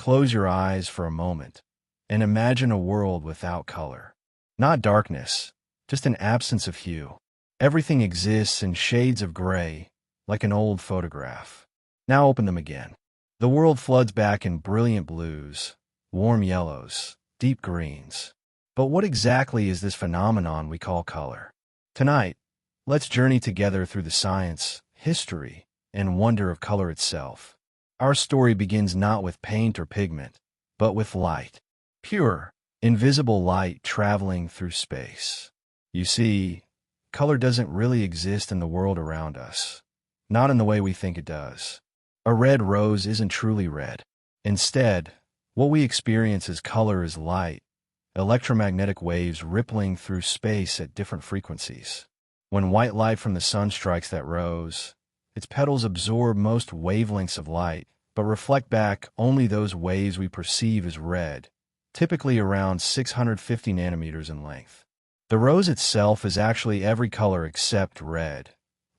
close your eyes for a moment and imagine a world without color. Not darkness, just an absence of hue. Everything exists in shades of gray, like an old photograph. Now open them again. The world floods back in brilliant blues, warm yellows, deep greens. But what exactly is this phenomenon we call color? Tonight, let's journey together through the science, history, and wonder of color itself. Our story begins not with paint or pigment, but with light. Pure, invisible light traveling through space. You see, color doesn't really exist in the world around us. Not in the way we think it does. A red rose isn't truly red. Instead, what we experience as color is light, electromagnetic waves rippling through space at different frequencies. When white light from the sun strikes that rose, its petals absorb most wavelengths of light, but reflect back only those waves we perceive as red, typically around 650 nanometers in length. The rose itself is actually every color except red.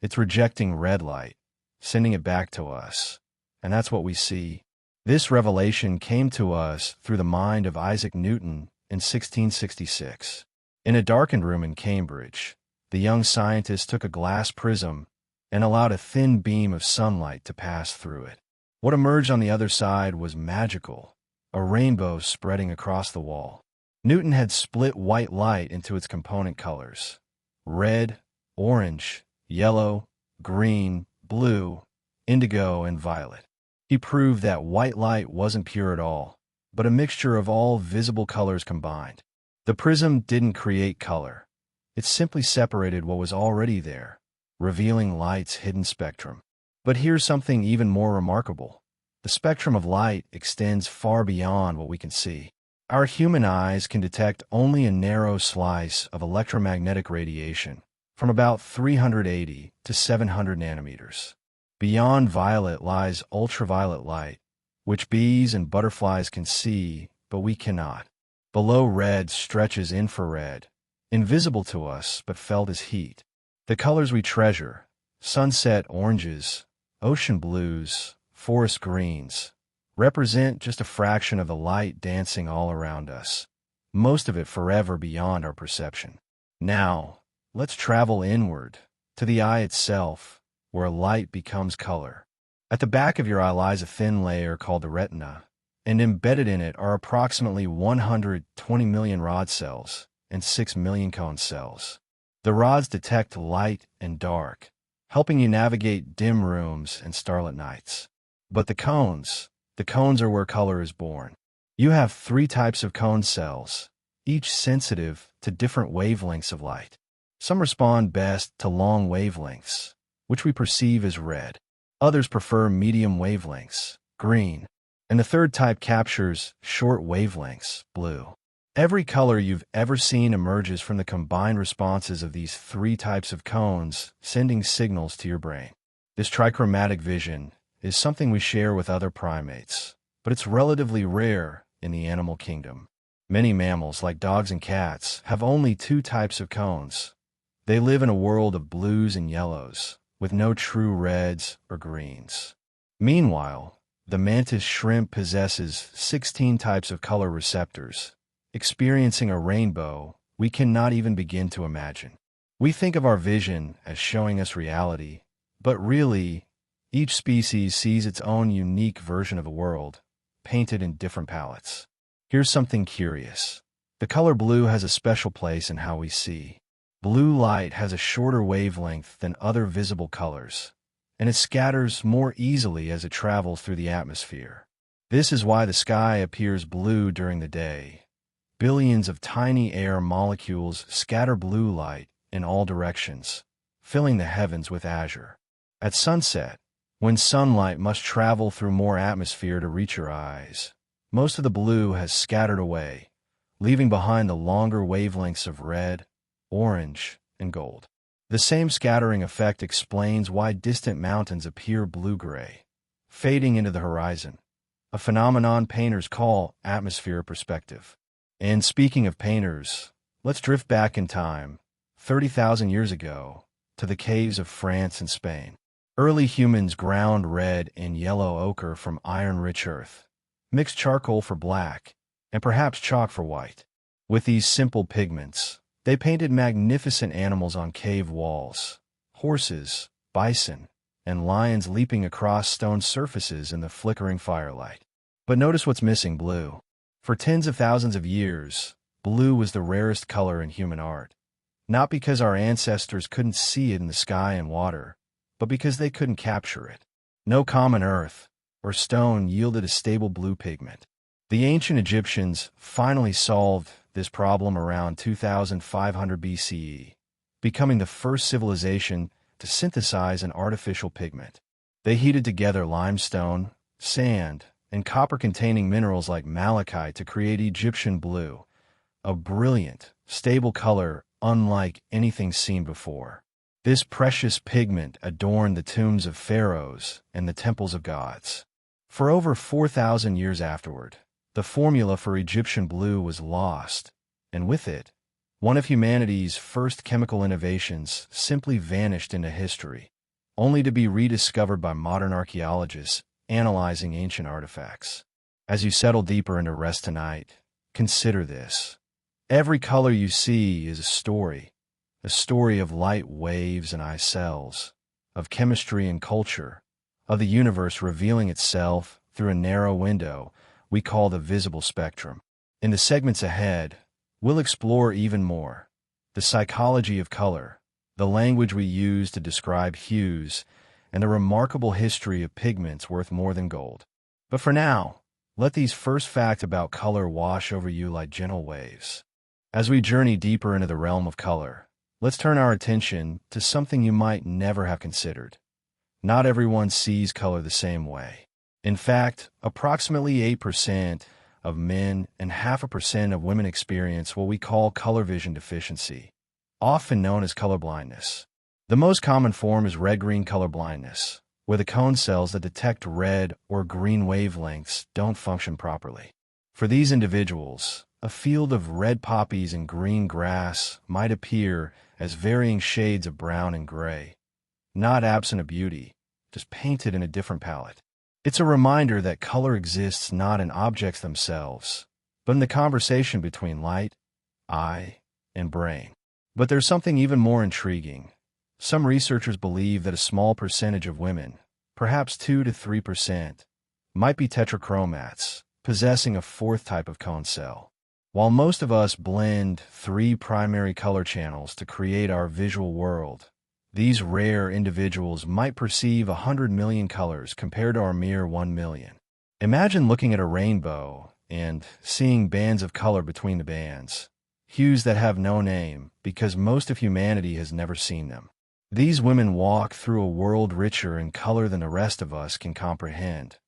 It's rejecting red light, sending it back to us. And that's what we see. This revelation came to us through the mind of Isaac Newton in 1666. In a darkened room in Cambridge, the young scientist took a glass prism and allowed a thin beam of sunlight to pass through it. What emerged on the other side was magical, a rainbow spreading across the wall. Newton had split white light into its component colors: red, orange, yellow, green, blue, indigo, and violet. He proved that white light wasn't pure at all, but a mixture of all visible colors combined. The prism didn't create color. It simply separated what was already there, revealing light's hidden spectrum. But here's something even more remarkable. The spectrum of light extends far beyond what we can see. Our human eyes can detect only a narrow slice of electromagnetic radiation, from about 380 to 700 nanometers. Beyond violet lies ultraviolet light, which bees and butterflies can see, but we cannot. Below red stretches infrared, invisible to us but felt as heat. The colors we treasure, sunset oranges, ocean blues, forest greens, represent just a fraction of the light dancing all around us, most of it forever beyond our perception. Now, let's travel inward, to the eye itself, where light becomes color. At the back of your eye lies a thin layer called the retina, and embedded in it are approximately 120 million rod cells and 6 million cone cells. The rods detect light and dark, helping you navigate dim rooms and starlit nights. But the cones are where color is born. You have 3 types of cone cells, each sensitive to different wavelengths of light. Some respond best to long wavelengths, which we perceive as red. Others prefer medium wavelengths, green. And the third type captures short wavelengths, blue. Every color you've ever seen emerges from the combined responses of these 3 types of cones, sending signals to your brain. This trichromatic vision is something we share with other primates, but it's relatively rare in the animal kingdom. Many mammals, like dogs and cats, have only 2 types of cones. They live in a world of blues and yellows, with no true reds or greens. Meanwhile, the mantis shrimp possesses 16 types of color receptors, experiencing a rainbow we cannot even begin to imagine. We think of our vision as showing us reality, but really, each species sees its own unique version of the world, painted in different palettes. Here's something curious. The color blue has a special place in how we see. Blue light has a shorter wavelength than other visible colors, and it scatters more easily as it travels through the atmosphere. This is why the sky appears blue during the day. Billions of tiny air molecules scatter blue light in all directions, filling the heavens with azure. At sunset, when sunlight must travel through more atmosphere to reach your eyes, most of the blue has scattered away, leaving behind the longer wavelengths of red, orange, and gold. The same scattering effect explains why distant mountains appear blue-gray, fading into the horizon, a phenomenon painters call atmosphere perspective. And speaking of painters, let's drift back in time, 30,000 years ago, to the caves of France and Spain. Early humans ground red and yellow ochre from iron-rich earth, mixed charcoal for black, and perhaps chalk for white. With these simple pigments, they painted magnificent animals on cave walls: horses, bison, and lions leaping across stone surfaces in the flickering firelight. But notice what's missing: blue. For tens of thousands of years, blue was the rarest color in human art. Not because our ancestors couldn't see it in the sky and water, but because they couldn't capture it. No common earth or stone yielded a stable blue pigment. The ancient Egyptians finally solved this problem around 2500 BCE, becoming the first civilization to synthesize an artificial pigment. They heated together limestone, sand, and copper-containing minerals like malachite to create Egyptian blue, a brilliant, stable color unlike anything seen before. This precious pigment adorned the tombs of pharaohs and the temples of gods. For over 4,000 years afterward, the formula for Egyptian blue was lost, and with it, one of humanity's first chemical innovations simply vanished into history, only to be rediscovered by modern archaeologists analyzing ancient artifacts. As you settle deeper into rest tonight, consider this. Every color you see is a story of light waves and eye cells, of chemistry and culture, of the universe revealing itself through a narrow window we call the visible spectrum. In the segments ahead, we'll explore even more: the psychology of color, the language we use to describe hues, and the remarkable history of pigments worth more than gold. But for now, let these first facts about color wash over you like gentle waves. As we journey deeper into the realm of color, let's turn our attention to something you might never have considered. Not everyone sees color the same way. In fact, approximately 8% of men and 0.5% of women experience what we call color vision deficiency, often known as color blindness. The most common form is red-green color blindness, where the cone cells that detect red or green wavelengths don't function properly. For these individuals, a field of red poppies and green grass might appear as varying shades of brown and gray, not absent of beauty, just painted in a different palette. It's a reminder that color exists not in objects themselves, but in the conversation between light, eye, and brain. But there's something even more intriguing. Some researchers believe that a small percentage of women, perhaps 2 to 3%, might be tetrachromats, possessing a fourth type of cone cell. While most of us blend 3 primary color channels to create our visual world, these rare individuals might perceive 100 million colors compared to our mere 1 million. Imagine looking at a rainbow and seeing bands of color between the bands, hues that have no name because most of humanity has never seen them. These women walk through a world richer in color than the rest of us can comprehend,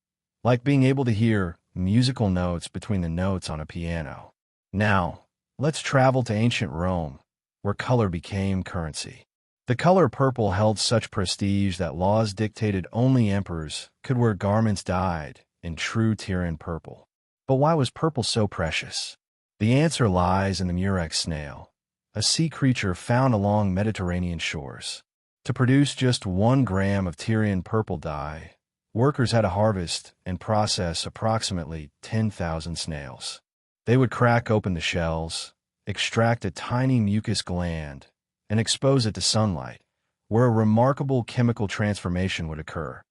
like being able to hear musical notes between the notes on a piano. Now, let's travel to ancient Rome, where color became currency. The color purple held such prestige that laws dictated only emperors could wear garments dyed in true Tyrian purple. But why was purple so precious? The answer lies in the murex snail, a sea creature found along Mediterranean shores. To produce just 1 gram of Tyrian purple dye, workers had to harvest and process approximately 10,000 snails. They would crack open the shells, extract a tiny mucus gland, and expose it to sunlight, where a remarkable chemical transformation would occur.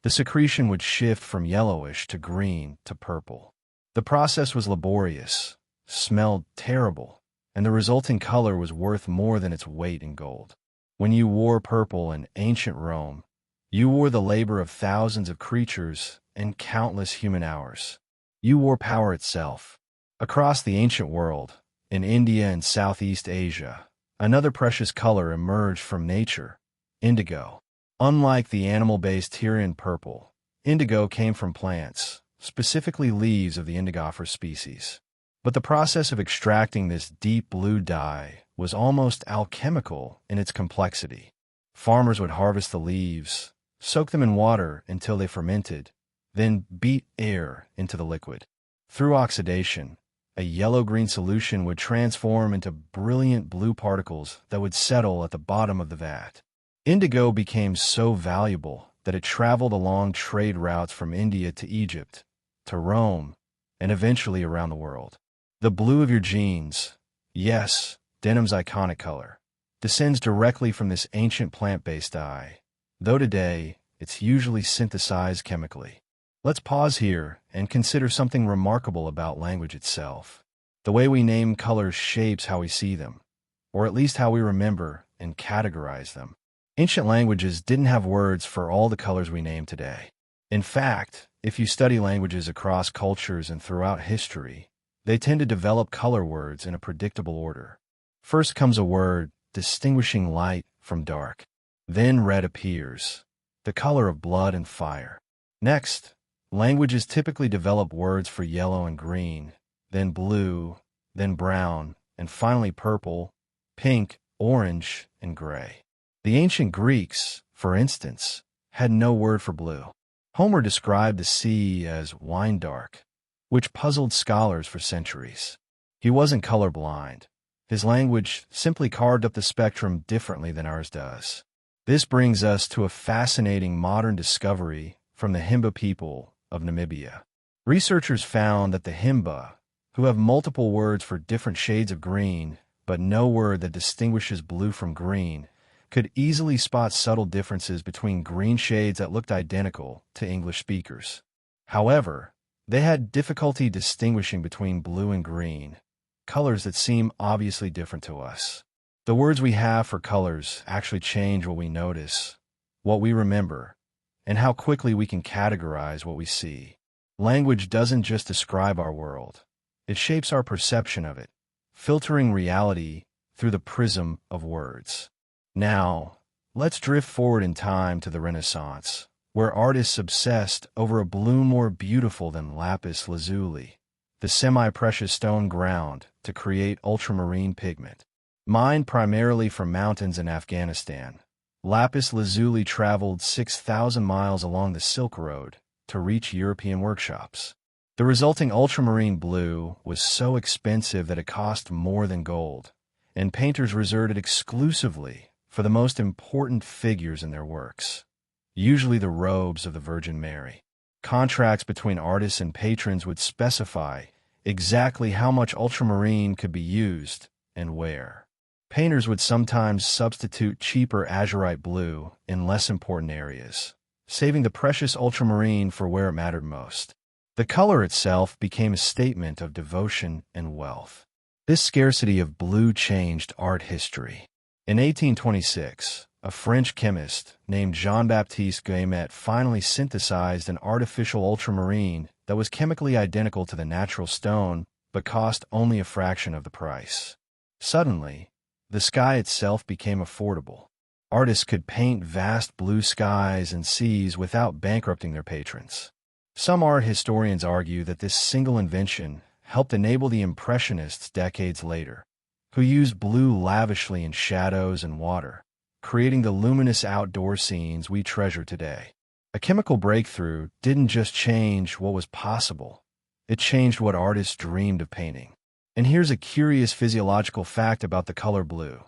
The secretion would shift from yellowish to green to purple. The process was laborious, smelled terrible, and the resulting color was worth more than its weight in gold. When you wore purple in ancient Rome, you wore the labor of thousands of creatures and countless human hours. You wore power itself. Across the ancient world, in India and Southeast Asia, another precious color emerged from nature: indigo. Unlike the animal-based Tyrian purple, indigo came from plants, specifically leaves of the Indigofera species. But the process of extracting this deep blue dye was almost alchemical in its complexity. Farmers would harvest the leaves, soak them in water until they fermented, then beat air into the liquid. Through oxidation, a yellow-green solution would transform into brilliant blue particles that would settle at the bottom of the vat. Indigo became so valuable that it traveled along trade routes from India to Egypt, to Rome, and eventually around the world. The blue of your jeans, yes, denim's iconic color, descends directly from this ancient plant-based dye, though today it's usually synthesized chemically. Let's pause here and consider something remarkable about language itself. The way we name colors shapes how we see them, or at least how we remember and categorize them. Ancient languages didn't have words for all the colors we name today. In fact, if you study languages across cultures and throughout history, they tend to develop color words in a predictable order. First comes a word distinguishing light from dark. Then red appears, the color of blood and fire. Next, languages typically develop words for yellow and green, then blue, then brown, and finally purple, pink, orange, and gray. The ancient Greeks, for instance, had no word for blue. Homer described the sea as wine dark, which puzzled scholars for centuries. He wasn't colorblind. His language simply carved up the spectrum differently than ours does. This brings us to a fascinating modern discovery from the Himba people of Namibia. Researchers found that the Himba, who have multiple words for different shades of green, but no word that distinguishes blue from green, could easily spot subtle differences between green shades that looked identical to English speakers. However, they had difficulty distinguishing between blue and green, colors that seem obviously different to us. The words we have for colors actually change what we notice, what we remember, and how quickly we can categorize what we see. Language doesn't just describe our world. It shapes our perception of it, filtering reality through the prism of words. Now, let's drift forward in time to the Renaissance, where artists obsessed over a blue more beautiful than lapis lazuli, the semi-precious stone ground to create ultramarine pigment. Mined primarily from mountains in Afghanistan, lapis lazuli traveled 6,000 miles along the Silk Road to reach European workshops. The resulting ultramarine blue was so expensive that it cost more than gold, and painters reserved it exclusively for the most important figures in their works, usually the robes of the Virgin Mary. Contracts between artists and patrons would specify exactly how much ultramarine could be used and where. Painters would sometimes substitute cheaper azurite blue in less important areas, saving the precious ultramarine for where it mattered most. The color itself became a statement of devotion and wealth. This scarcity of blue changed art history. In 1826, a French chemist named Jean-Baptiste Guémet finally synthesized an artificial ultramarine that was chemically identical to the natural stone but cost only a fraction of the price. Suddenly, the sky itself became affordable. Artists could paint vast blue skies and seas without bankrupting their patrons. Some art historians argue that this single invention helped enable the Impressionists decades later, who used blue lavishly in shadows and water, creating the luminous outdoor scenes we treasure today. A chemical breakthrough didn't just change what was possible, it changed what artists dreamed of painting. And here's a curious physiological fact about the color blue.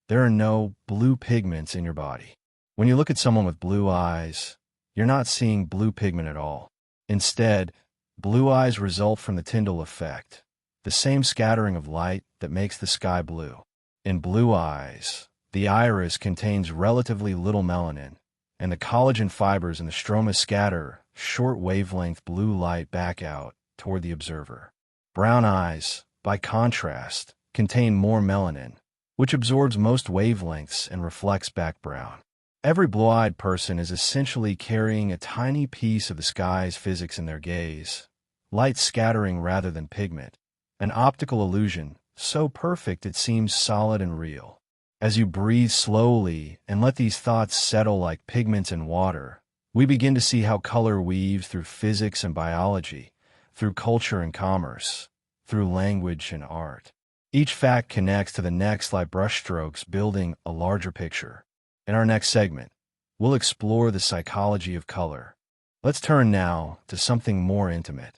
There are no blue pigments in your body. When you look at someone with blue eyes, you're not seeing blue pigment at all. Instead, blue eyes result from the Tyndall effect, the same scattering of light that makes the sky blue. In blue eyes, the iris contains relatively little melanin, and the collagen fibers in the stroma scatter short wavelength blue light back out toward the observer. Brown eyes, by contrast, contain more melanin, which absorbs most wavelengths and reflects back brown. Every blue-eyed person is essentially carrying a tiny piece of the sky's physics in their gaze, light scattering rather than pigment, an optical illusion so perfect it seems solid and real. As you breathe slowly and let these thoughts settle like pigments in water, we begin to see how color weaves through physics and biology, through culture and commerce, through language and art. Each fact connects to the next like brushstrokes, building a larger picture. In our next segment, we'll explore the psychology of color. Let's turn now to something more intimate,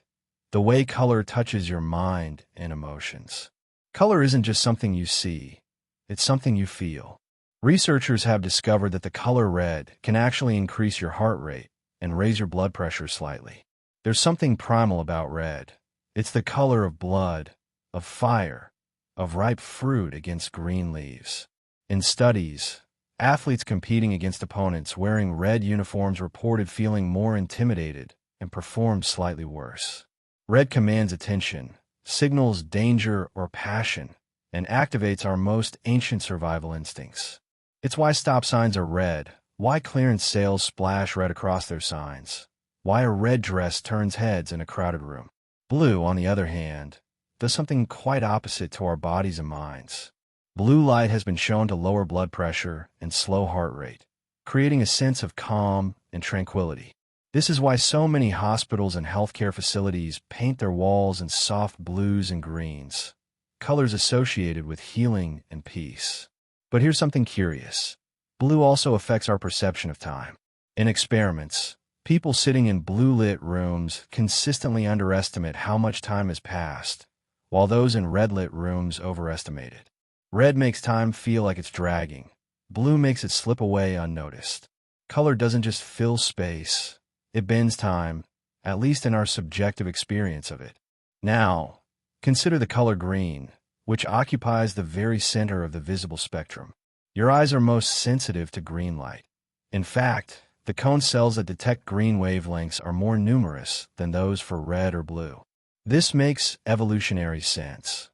the way color touches your mind and emotions. Color isn't just something you see, it's something you feel. Researchers have discovered that the color red can actually increase your heart rate and raise your blood pressure slightly. There's something primal about red. It's the color of blood, of fire, of ripe fruit against green leaves. In studies, athletes competing against opponents wearing red uniforms reported feeling more intimidated and performed slightly worse. Red commands attention, signals danger or passion, and activates our most ancient survival instincts. It's why stop signs are red, why clearance sales splash red across their signs, why a red dress turns heads in a crowded room. Blue, on the other hand, does something quite opposite to our bodies and minds. Blue light has been shown to lower blood pressure and slow heart rate, creating a sense of calm and tranquility. This is why so many hospitals and healthcare facilities paint their walls in soft blues and greens, colors associated with healing and peace. But here's something curious. Blue also affects our perception of time. In experiments, people sitting in blue-lit rooms consistently underestimate how much time has passed, while those in red-lit rooms overestimate it. Red makes time feel like it's dragging. Blue makes it slip away unnoticed. Color doesn't just fill space, it bends time, at least in our subjective experience of it. Now, consider the color green, which occupies the very center of the visible spectrum. Your eyes are most sensitive to green light. In fact, the cone cells that detect green wavelengths are more numerous than those for red or blue. This makes evolutionary sense.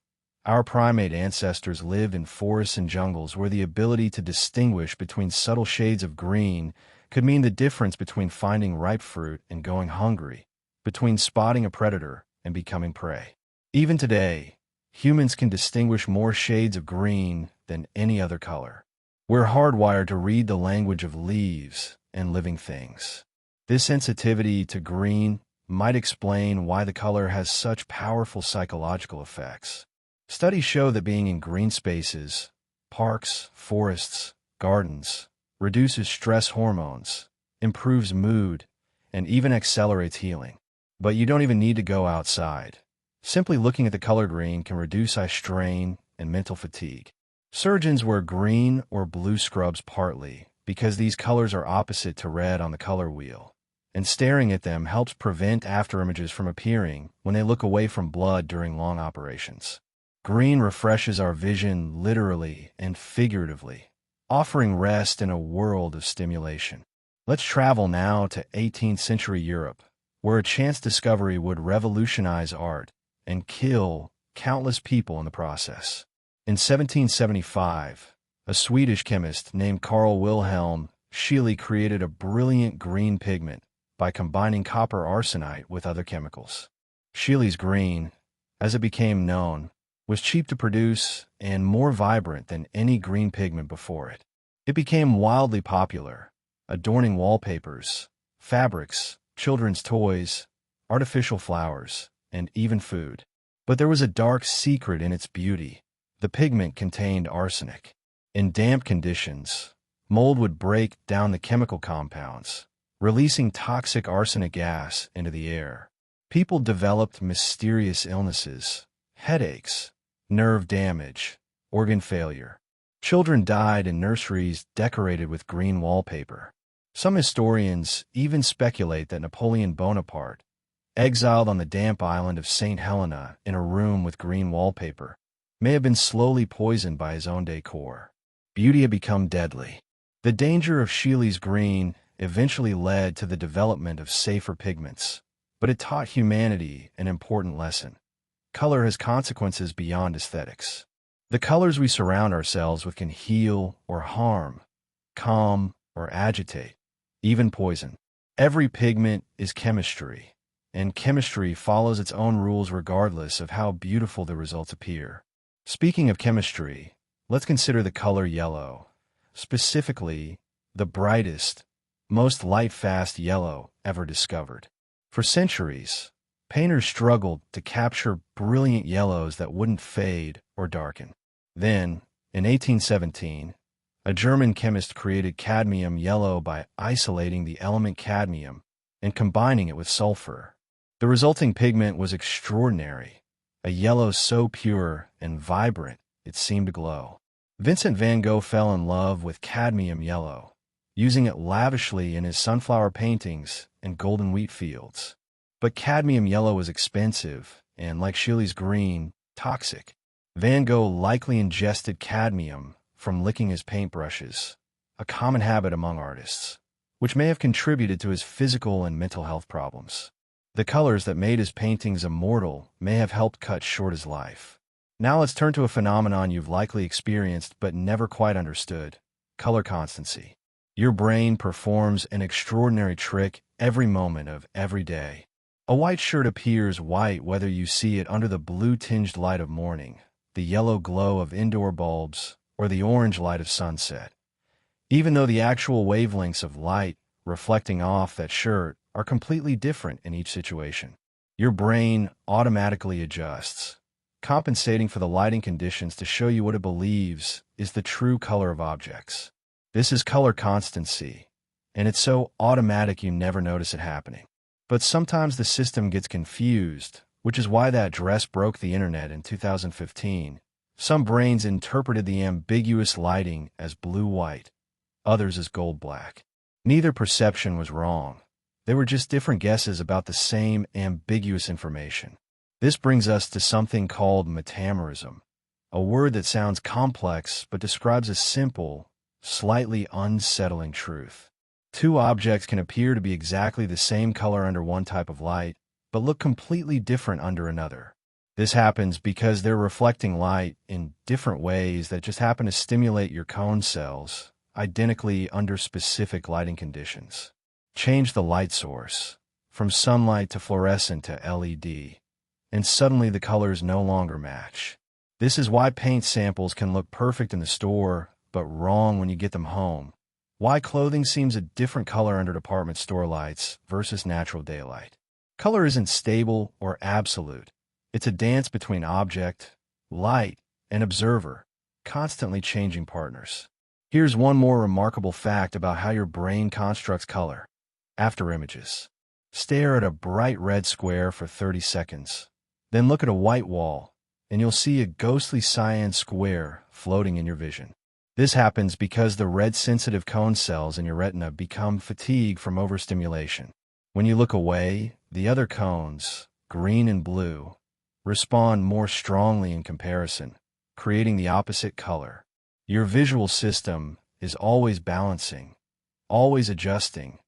Our primate ancestors lived in forests and jungles where the ability to distinguish between subtle shades of green could mean the difference between finding ripe fruit and going hungry, between spotting a predator and becoming prey. Even today, humans can distinguish more shades of green than any other color. We're hardwired to read the language of leaves and living things. This sensitivity to green might explain why the color has such powerful psychological effects. Studies show that being in green spaces, parks, forests, gardens, reduces stress hormones, improves mood, and even accelerates healing. But you don't even need to go outside. Simply looking at the color green can reduce eye strain and mental fatigue. Surgeons wear green or blue scrubs partly because these colors are opposite to red on the color wheel, and staring at them helps prevent afterimages from appearing when they look away from blood during long operations. Green refreshes our vision literally and figuratively, offering rest in a world of stimulation. Let's travel now to 18th century Europe, where a chance discovery would revolutionize art and kill countless people in the process. In 1775, a Swedish chemist named Carl Wilhelm Scheele created a brilliant green pigment by combining copper arsenite with other chemicals. Scheele's green, as it became known, was cheap to produce and more vibrant than any green pigment before it. It became wildly popular, adorning wallpapers, fabrics, children's toys, artificial flowers, and even food. But there was a dark secret in its beauty. The pigment contained arsenic. In damp conditions, mold would break down the chemical compounds, releasing toxic arsenic gas into the air. People developed mysterious illnesses, headaches, nerve damage, organ failure. Children died in nurseries decorated with green wallpaper. Some historians even speculate that Napoleon Bonaparte, exiled on the damp island of St. Helena in a room with green wallpaper, may have been slowly poisoned by his own decor. Beauty had become deadly. The danger of Scheele's green eventually led to the development of safer pigments, but it taught humanity an important lesson. Color has consequences beyond aesthetics. The colors we surround ourselves with can heal or harm, calm or agitate, even poison. Every pigment is chemistry, and chemistry follows its own rules regardless of how beautiful the results appear. Speaking of chemistry, let's consider the color yellow, specifically the brightest, most light-fast yellow ever discovered. For centuries, painters struggled to capture brilliant yellows that wouldn't fade or darken. Then, in 1817, a German chemist created cadmium yellow by isolating the element cadmium and combining it with sulfur. The resulting pigment was extraordinary, a yellow so pure and vibrant it seemed to glow. Vincent van Gogh fell in love with cadmium yellow, using it lavishly in his sunflower paintings and golden wheat fields. But cadmium yellow was expensive, and like Chile's green, toxic. Van Gogh likely ingested cadmium from licking his paintbrushes, a common habit among artists, which may have contributed to his physical and mental health problems. The colors that made his paintings immortal may have helped cut short his life. Now let's turn to a phenomenon you've likely experienced but never quite understood: color constancy. Your brain performs an extraordinary trick every moment of every day. A white shirt appears white whether you see it under the blue-tinged light of morning, the yellow glow of indoor bulbs, or the orange light of sunset. Even though the actual wavelengths of light reflecting off that shirt are completely different in each situation, your brain automatically adjusts, compensating for the lighting conditions to show you what it believes is the true color of objects. This is color constancy, and it's so automatic you never notice it happening. But sometimes the system gets confused, which is why that dress broke the internet in 2015. Some brains interpreted the ambiguous lighting as blue-white, others as gold-black. Neither perception was wrong. They were just different guesses about the same ambiguous information. This brings us to something called metamerism, a word that sounds complex but describes a simple, slightly unsettling truth. Two objects can appear to be exactly the same color under one type of light, but look completely different under another. This happens because they're reflecting light in different ways that just happen to stimulate your cone cells, identically under specific lighting conditions. Change the light source, from sunlight to fluorescent to LED, and suddenly the colors no longer match. This is why paint samples can look perfect in the store, but wrong when you get them home. Why clothing seems a different color under department store lights versus natural daylight. Color isn't stable or absolute. It's a dance between object, light, and observer, constantly changing partners. Here's one more remarkable fact about how your brain constructs color. After images. Stare at a bright red square for 30 seconds. Then look at a white wall, and you'll see a ghostly cyan square floating in your vision. This happens because the red-sensitive cone cells in your retina become fatigued from overstimulation. When you look away, the other cones, green and blue, respond more strongly in comparison, creating the opposite color. Your visual system is always balancing, always adjusting,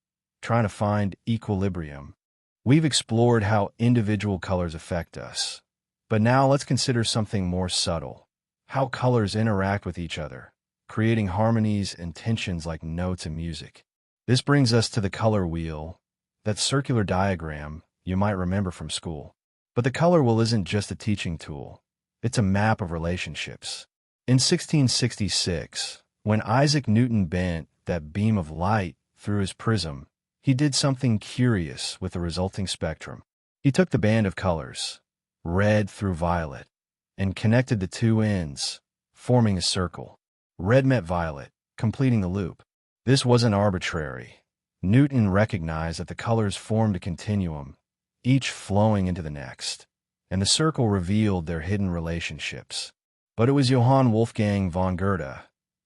trying to find equilibrium. We've explored how individual colors affect us, but now let's consider something more subtle: how colors interact with each other, creating harmonies and tensions like notes in music. This brings us to the color wheel, that circular diagram you might remember from school. But the color wheel isn't just a teaching tool. It's a map of relationships. In 1666, when Isaac Newton bent that beam of light through his prism, he did something curious with the resulting spectrum. He took the band of colors, red through violet, and connected the two ends, forming a circle. Red met violet, completing the loop. This wasn't arbitrary. Newton recognized that the colors formed a continuum, each flowing into the next, and the circle revealed their hidden relationships. But it was Johann Wolfgang von Goethe,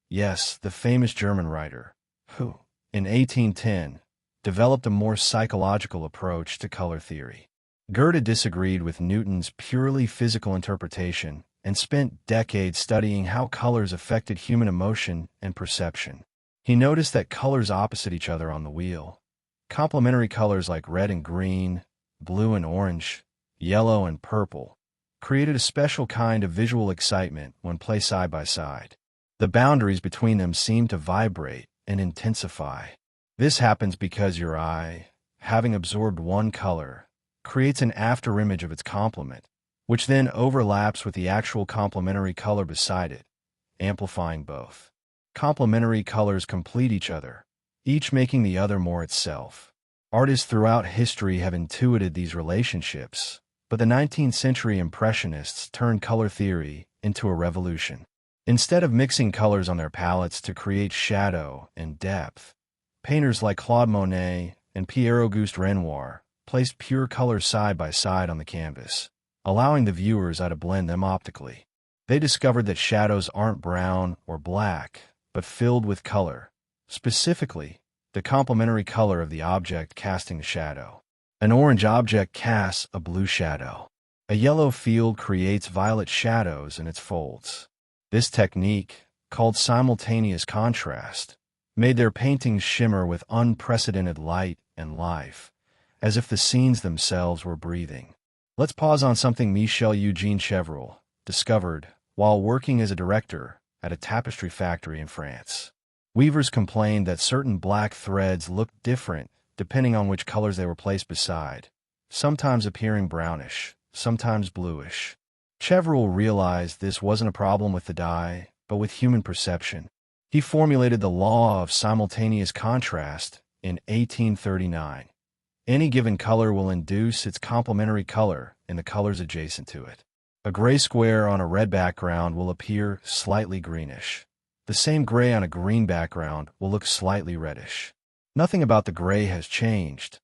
yes, the famous German writer, who, in 1810, developed a more psychological approach to color theory. Goethe disagreed with Newton's purely physical interpretation and spent decades studying how colors affected human emotion and perception. He noticed that colors opposite each other on the wheel, complementary colors like red and green, blue and orange, yellow and purple, created a special kind of visual excitement when placed side by side. The boundaries between them seemed to vibrate and intensify. This happens because your eye, having absorbed one color, creates an afterimage of its complement, which then overlaps with the actual complementary color beside it, amplifying both. Complementary colors complete each other, each making the other more itself. Artists throughout history have intuited these relationships, but the 19th century Impressionists turned color theory into a revolution. Instead of mixing colors on their palettes to create shadow and depth, painters like Claude Monet and Pierre-Auguste Renoir placed pure colors side by side on the canvas, allowing the viewers to blend them optically. They discovered that shadows aren't brown or black, but filled with color, specifically the complementary color of the object casting the shadow. An orange object casts a blue shadow. A yellow field creates violet shadows in its folds. This technique, called simultaneous contrast, made their paintings shimmer with unprecedented light and life, as if the scenes themselves were breathing. Let's pause on something Michel-Eugène Chevreul discovered while working as a director at a tapestry factory in France. Weavers complained that certain black threads looked different depending on which colors they were placed beside, sometimes appearing brownish, sometimes bluish. Chevreul realized this wasn't a problem with the dye, but with human perception. He formulated the law of simultaneous contrast in 1839. Any given color will induce its complementary color in the colors adjacent to it. A gray square on a red background will appear slightly greenish. The same gray on a green background will look slightly reddish. Nothing about the gray has changed,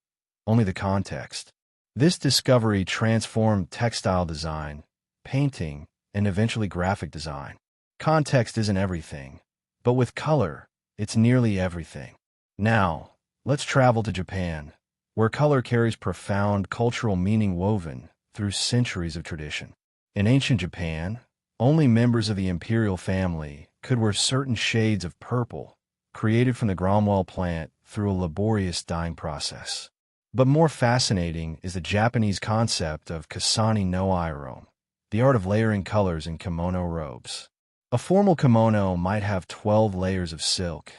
only the context. This discovery transformed textile design, painting, and eventually graphic design. Context isn't everything, but with color, it's nearly everything. Now, let's travel to Japan, where color carries profound cultural meaning woven through centuries of tradition. In ancient Japan, only members of the imperial family could wear certain shades of purple, created from the gromwell plant through a laborious dyeing process. But more fascinating is the Japanese concept of kasani no iron, the art of layering colors in kimono robes. A formal kimono might have 12 layers of silk,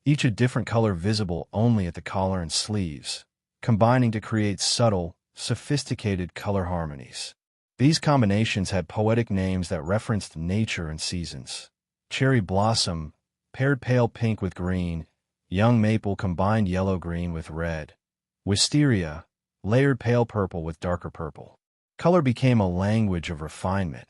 each a different color visible only at the collar and sleeves, combining to create subtle, sophisticated color harmonies. These combinations had poetic names that referenced nature and seasons. Cherry blossom paired pale pink with green, young maple combined yellow-green with red. Wisteria layered pale purple with darker purple. Color became a language of refinement,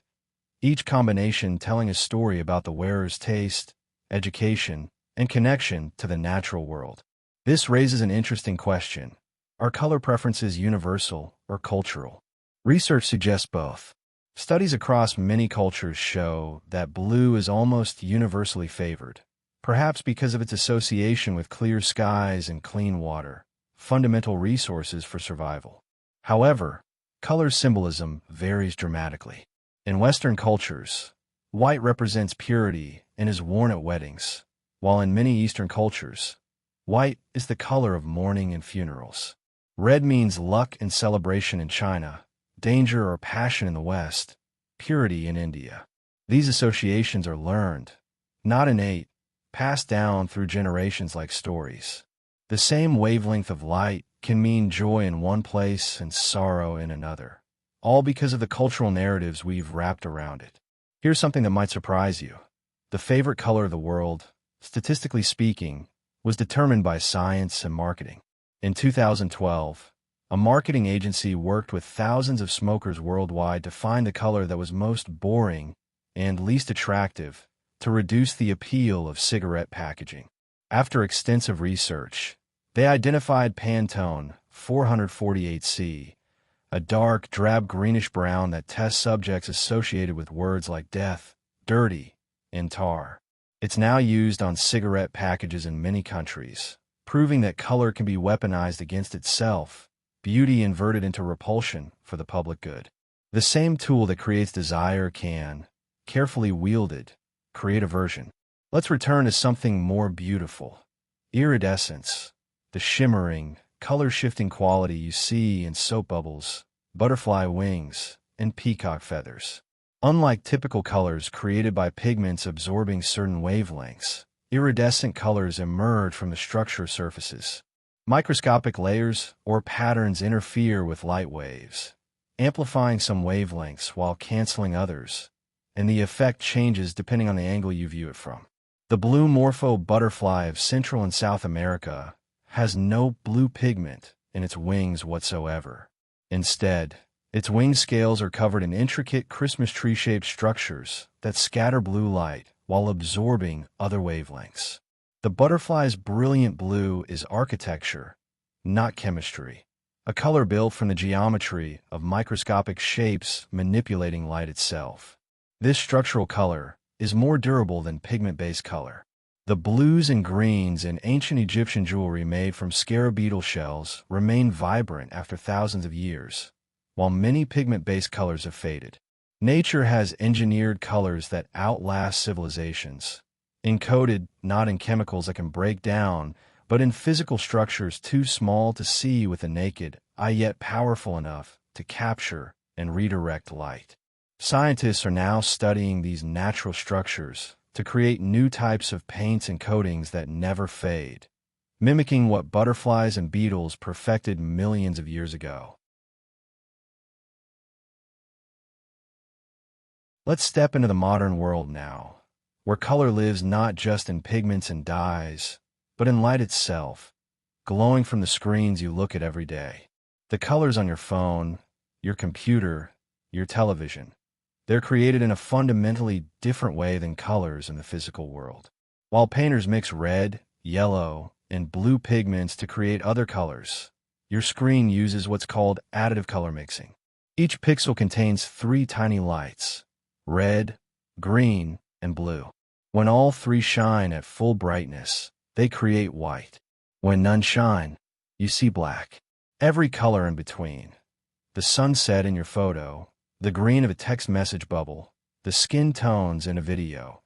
each combination telling a story about the wearer's taste, education, and connection to the natural world. This raises an interesting question. Are color preferences universal or cultural? Research suggests both. Studies across many cultures show that blue is almost universally favored, perhaps because of its association with clear skies and clean water, fundamental resources for survival. However, color symbolism varies dramatically. In Western cultures, white represents purity and is worn at weddings, while in many Eastern cultures, white is the color of mourning and funerals. Red means luck and celebration in China, danger or passion in the West, purity in India. These associations are learned, not innate, passed down through generations like stories. The same wavelength of light can mean joy in one place and sorrow in another, all because of the cultural narratives we've wrapped around it. Here's something that might surprise you. The favorite color of the world, statistically speaking, was determined by science and marketing. In 2012, a marketing agency worked with thousands of smokers worldwide to find the color that was most boring and least attractive to reduce the appeal of cigarette packaging. After extensive research, they identified Pantone 448C, a dark, drab greenish-brown that tests subjects associated with words like death, dirty, and tar. It's now used on cigarette packages in many countries, proving that color can be weaponized against itself, beauty inverted into repulsion for the public good. The same tool that creates desire can, carefully wielded, create aversion. Let's return to something more beautiful. Iridescence, the shimmering, color-shifting quality you see in soap bubbles, butterfly wings, and peacock feathers. Unlike typical colors created by pigments absorbing certain wavelengths, iridescent colors emerge from the structure surfaces. Microscopic layers or patterns interfere with light waves, amplifying some wavelengths while canceling others, and the effect changes depending on the angle you view it from. The blue morpho butterfly of Central and South America has no blue pigment in its wings whatsoever. Instead, its wing scales are covered in intricate Christmas tree-shaped structures that scatter blue light while absorbing other wavelengths. The butterfly's brilliant blue is architecture, not chemistry, a color built from the geometry of microscopic shapes manipulating light itself. This structural color is more durable than pigment-based color. The blues and greens in ancient Egyptian jewelry made from scarab beetle shells remain vibrant after thousands of years, while many pigment-based colors have faded. Nature has engineered colors that outlast civilizations, encoded not in chemicals that can break down, but in physical structures too small to see with the naked eye yet powerful enough to capture and redirect light. Scientists are now studying these natural structures to create new types of paints and coatings that never fade, mimicking what butterflies and beetles perfected millions of years ago. Let's step into the modern world now, where color lives not just in pigments and dyes, but in light itself, glowing from the screens you look at every day. The colors on your phone, your computer, your television, they're created in a fundamentally different way than colors in the physical world. While painters mix red, yellow, and blue pigments to create other colors, your screen uses what's called additive color mixing. Each pixel contains 3 tiny lights: red, green, and blue. When all 3 shine at full brightness, they create white. When none shine, you see black. Every color in between, the sunset in your photo, the green of a text message bubble, the skin tones in a video,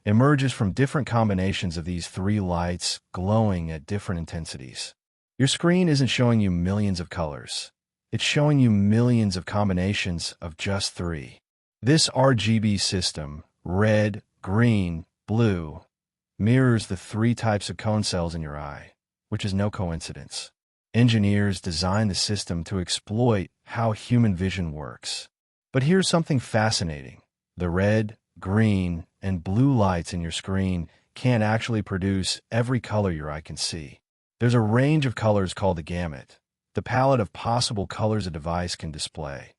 emerges from different combinations of these 3 lights glowing at different intensities. Your screen isn't showing you millions of colors. It's showing you millions of combinations of just 3. This RGB system, red, green, blue, mirrors the 3 types of cone cells in your eye, which is no coincidence. Engineers designed the system to exploit how human vision works. But here's something fascinating. The red, green, and blue lights in your screen can't actually produce every color your eye can see. There's a range of colors called the gamut, the palette of possible colors a device can display.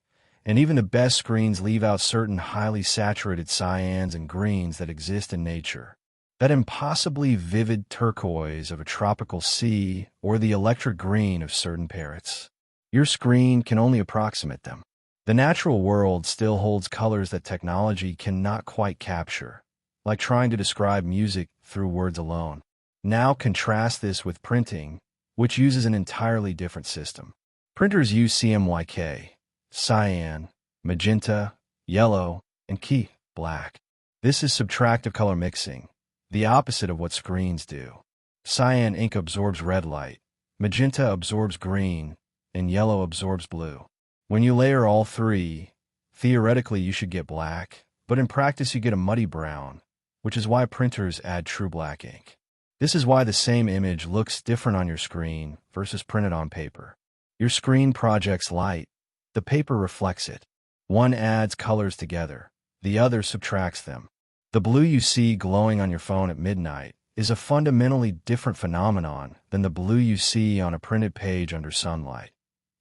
And even the best screens leave out certain highly saturated cyans and greens that exist in nature. That impossibly vivid turquoise of a tropical sea or the electric green of certain parrots. Your screen can only approximate them. The natural world still holds colors that technology cannot quite capture, like trying to describe music through words alone. Now contrast this with printing, which uses an entirely different system. Printers use CMYK, cyan, magenta, yellow, and key, black. This is subtractive color mixing, the opposite of what screens do. Cyan ink absorbs red light, magenta absorbs green, and yellow absorbs blue. When you layer all 3, theoretically you should get black, but in practice you get a muddy brown, which is why printers add true black ink. This is why the same image looks different on your screen versus printed on paper. Your screen projects light, the paper reflects it. One adds colors together, the other subtracts them. The blue you see glowing on your phone at midnight is a fundamentally different phenomenon than the blue you see on a printed page under sunlight,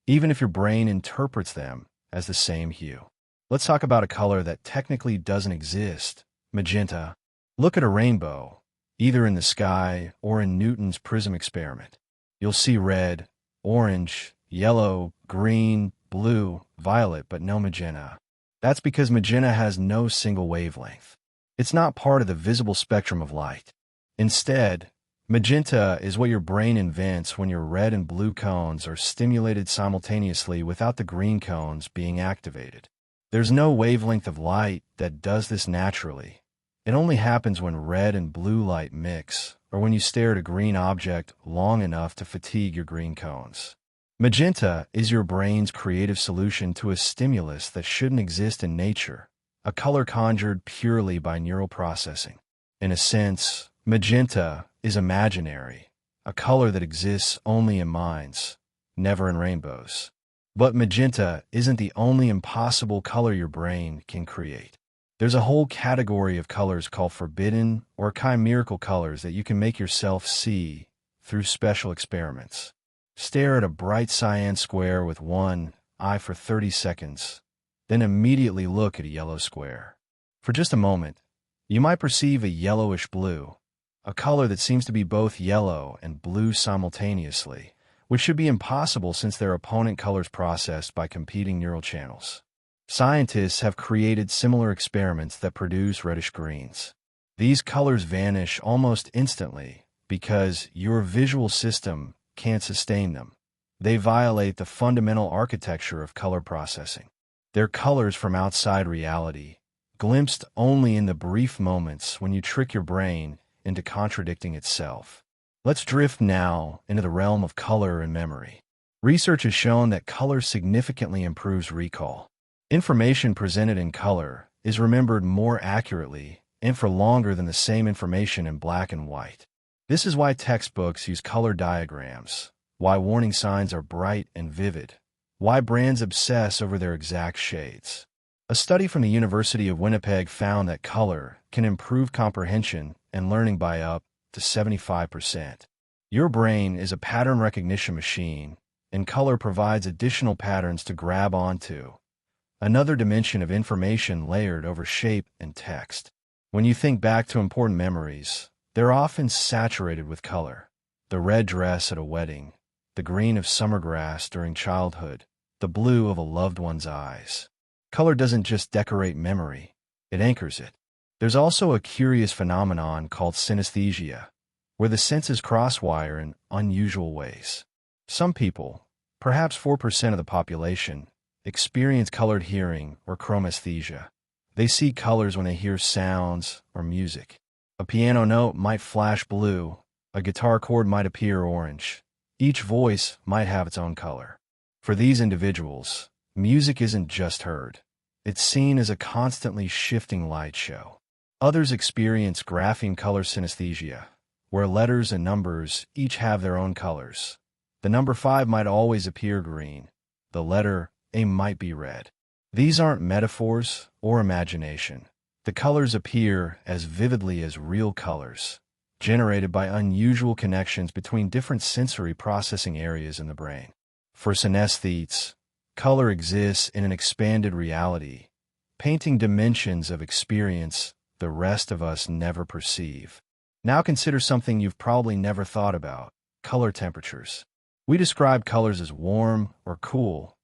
even if your brain interprets them as the same hue. Let's talk about a color that technically doesn't exist, magenta. Look at a rainbow, either in the sky or in Newton's prism experiment. You'll see red, orange, yellow, green, blue, violet, but no magenta. That's because magenta has no single wavelength. It's not part of the visible spectrum of light. Instead, magenta is what your brain invents when your red and blue cones are stimulated simultaneously without the green cones being activated. There's no wavelength of light that does this naturally. It only happens when red and blue light mix, or when you stare at a green object long enough to fatigue your green cones. Magenta is your brain's creative solution to a stimulus that shouldn't exist in nature, a color conjured purely by neural processing. In a sense, magenta is imaginary, a color that exists only in minds, never in rainbows. But magenta isn't the only impossible color your brain can create. There's a whole category of colors called forbidden or chimerical colors that you can make yourself see through special experiments. Stare at a bright cyan square with one eye for 30 seconds, then immediately look at a yellow square. For just a moment, you might perceive a yellowish blue, a color that seems to be both yellow and blue simultaneously, which should be impossible since they're opponent colors processed by competing neural channels. Scientists have created similar experiments that produce reddish greens. These colors vanish almost instantly because your visual system can't sustain them. They violate the fundamental architecture of color processing. They're colors from outside reality, glimpsed only in the brief moments when you trick your brain into contradicting itself. Let's drift now into the realm of color and memory. Research has shown that color significantly improves recall. Information presented in color is remembered more accurately and for longer than the same information in black and white. This is why textbooks use color diagrams, why warning signs are bright and vivid, why brands obsess over their exact shades. A study from the University of Winnipeg found that color can improve comprehension and learning by up to 75%. Your brain is a pattern recognition machine, and color provides additional patterns to grab onto, another dimension of information layered over shape and text. When you think back to important memories, they're often saturated with color. The red dress at a wedding, the green of summer grass during childhood, the blue of a loved one's eyes. Color doesn't just decorate memory, it anchors it. There's also a curious phenomenon called synesthesia, where the senses crosswire in unusual ways. Some people, perhaps 4% of the population, experience colored hearing or chromesthesia. They see colors when they hear sounds or music. A piano note might flash blue, a guitar chord might appear orange. Each voice might have its own color. For these individuals, music isn't just heard. It's seen as a constantly shifting light show. Others experience grapheme color synesthesia, where letters and numbers each have their own colors. The number 5 might always appear green. The letter A might be red. These aren't metaphors or imagination. The colors appear as vividly as real colors, generated by unusual connections between different sensory processing areas in the brain. For synesthetes, color exists in an expanded reality, painting dimensions of experience the rest of us never perceive. Now consider something you've probably never thought about: color temperatures. We describe colors as warm or cool.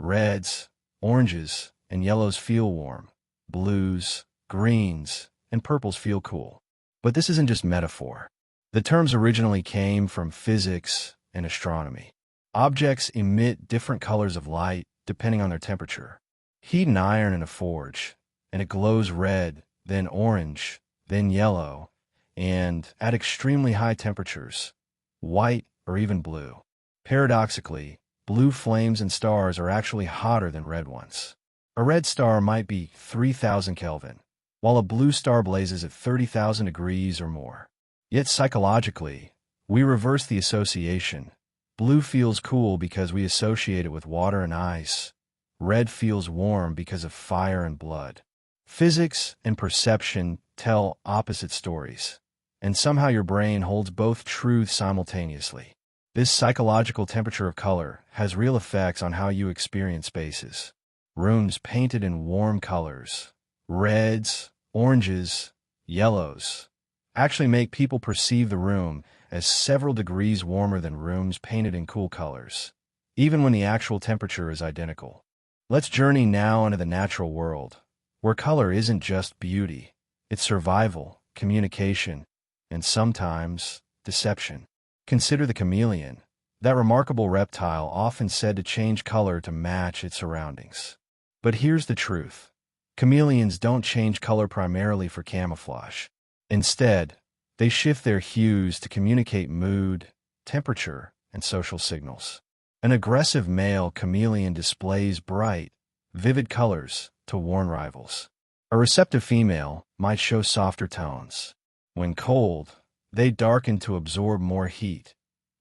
Reds, oranges, and yellows feel warm. Blues, greens, and purples feel cool. But this isn't just metaphor. The terms originally came from physics and astronomy. Objects emit different colors of light depending on their temperature. Heat an iron in a forge, and it glows red, then orange, then yellow, and, at extremely high temperatures, white or even blue. Paradoxically, blue flames and stars are actually hotter than red ones. A red star might be 3,000 Kelvin, while a blue star blazes at 30,000 degrees or more. Yet psychologically, we reverse the association. Blue feels cool because we associate it with water and ice. Red feels warm because of fire and blood. Physics and perception tell opposite stories, and somehow your brain holds both truths simultaneously. This psychological temperature of color has real effects on how you experience spaces. Rooms painted in warm colors, reds, oranges, yellows, actually make people perceive the room as several degrees warmer than rooms painted in cool colors, even when the actual temperature is identical. Let's journey now into the natural world, where color isn't just beauty, it's survival, communication, and sometimes deception. Consider the chameleon, that remarkable reptile often said to change color to match its surroundings. But here's the truth. Chameleons don't change color primarily for camouflage. Instead, they shift their hues to communicate mood, temperature, and social signals. An aggressive male chameleon displays bright, vivid colors to warn rivals. A receptive female might show softer tones. When cold, they darken to absorb more heat.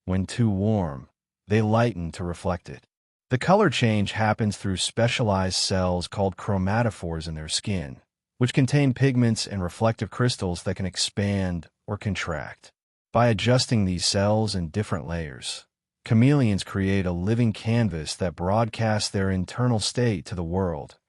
When too warm, they lighten to reflect it. The color change happens through specialized cells called chromatophores in their skin, which contain pigments and reflective crystals that can expand or contract. By adjusting these cells in different layers, chameleons create a living canvas that broadcasts their internal state to the world: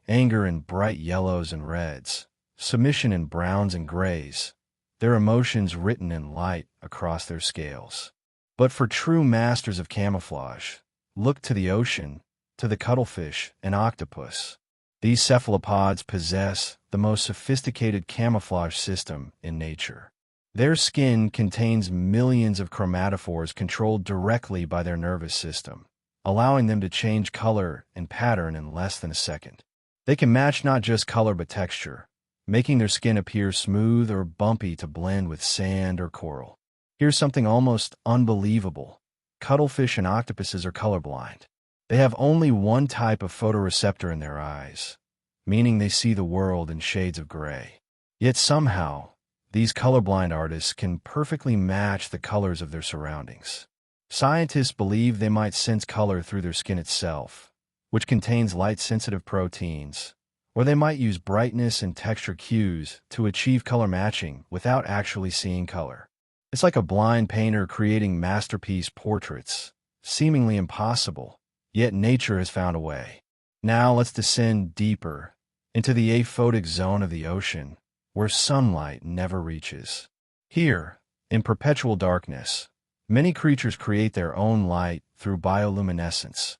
anger in bright yellows and reds, submission in browns and grays, their emotions written in light across their scales. But for true masters of camouflage, look to the ocean, to the cuttlefish and octopus. These cephalopods possess the most sophisticated camouflage system in nature. Their skin contains millions of chromatophores controlled directly by their nervous system, allowing them to change color and pattern in less than a second. They can match not just color but texture, making their skin appear smooth or bumpy to blend with sand or coral. Here's something almost unbelievable. Cuttlefish and octopuses are colorblind. They have only one type of photoreceptor in their eyes, meaning they see the world in shades of gray. Yet somehow, these colorblind artists can perfectly match the colors of their surroundings. Scientists believe they might sense color through their skin itself, which contains light-sensitive proteins, or they might use brightness and texture cues to achieve color matching without actually seeing color. It's like a blind painter creating masterpiece portraits, seemingly impossible, yet nature has found a way. Now let's descend deeper into the aphotic zone of the ocean, where sunlight never reaches. Here, in perpetual darkness, many creatures create their own light through bioluminescence,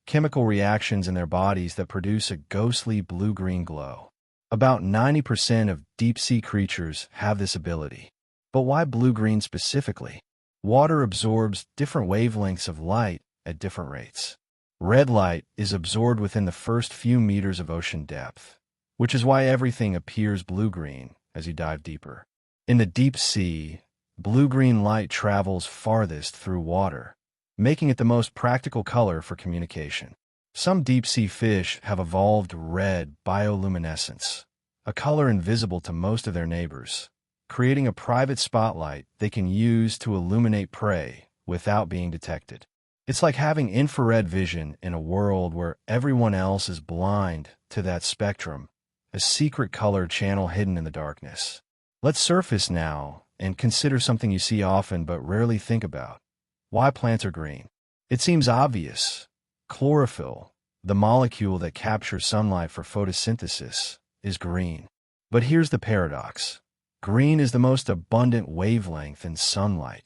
chemical reactions in their bodies that produce a ghostly blue-green glow. About 90% of deep-sea creatures have this ability. But why blue-green specifically? Water absorbs different wavelengths of light at different rates. Red light is absorbed within the first few meters of ocean depth, which is why everything appears blue-green as you dive deeper. In the deep sea, blue-green light travels farthest through water, making it the most practical color for communication. Some deep-sea fish have evolved red bioluminescence, a color invisible to most of their neighbors, creating a private spotlight they can use to illuminate prey without being detected. It's like having infrared vision in a world where everyone else is blind to that spectrum, a secret color channel hidden in the darkness. Let's surface now and consider something you see often but rarely think about. Why plants are green. It seems obvious. Chlorophyll, the molecule that captures sunlight for photosynthesis, is green. But here's the paradox. Green is the most abundant wavelength in sunlight,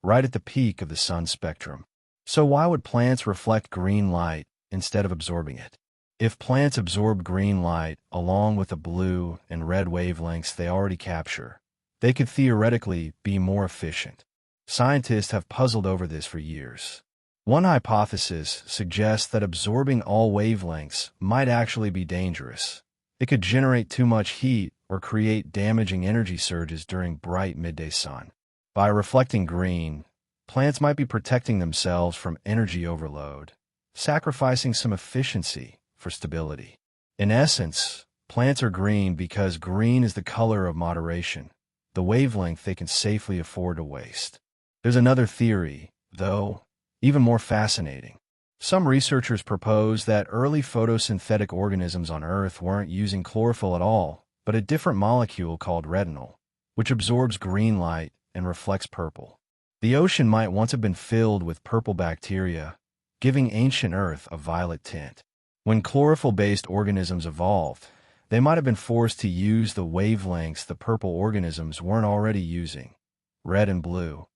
right at the peak of the sun's spectrum. So why would plants reflect green light instead of absorbing it? If plants absorb green light along with the blue and red wavelengths they already capture, they could theoretically be more efficient. Scientists have puzzled over this for years. One hypothesis suggests that absorbing all wavelengths might actually be dangerous. It could generate too much heat or create damaging energy surges during bright midday sun. By reflecting green, plants might be protecting themselves from energy overload, sacrificing some efficiency for stability. In essence, plants are green because green is the color of moderation, the wavelength they can safely afford to waste. There's another theory, though, even more fascinating. Some researchers propose that early photosynthetic organisms on Earth weren't using chlorophyll at all, but a different molecule called retinol, which absorbs green light and reflects purple. The ocean might once have been filled with purple bacteria, giving ancient Earth a violet tint. When chlorophyll-based organisms evolved, they might have been forced to use the wavelengths the purple organisms weren't already using, red and blue,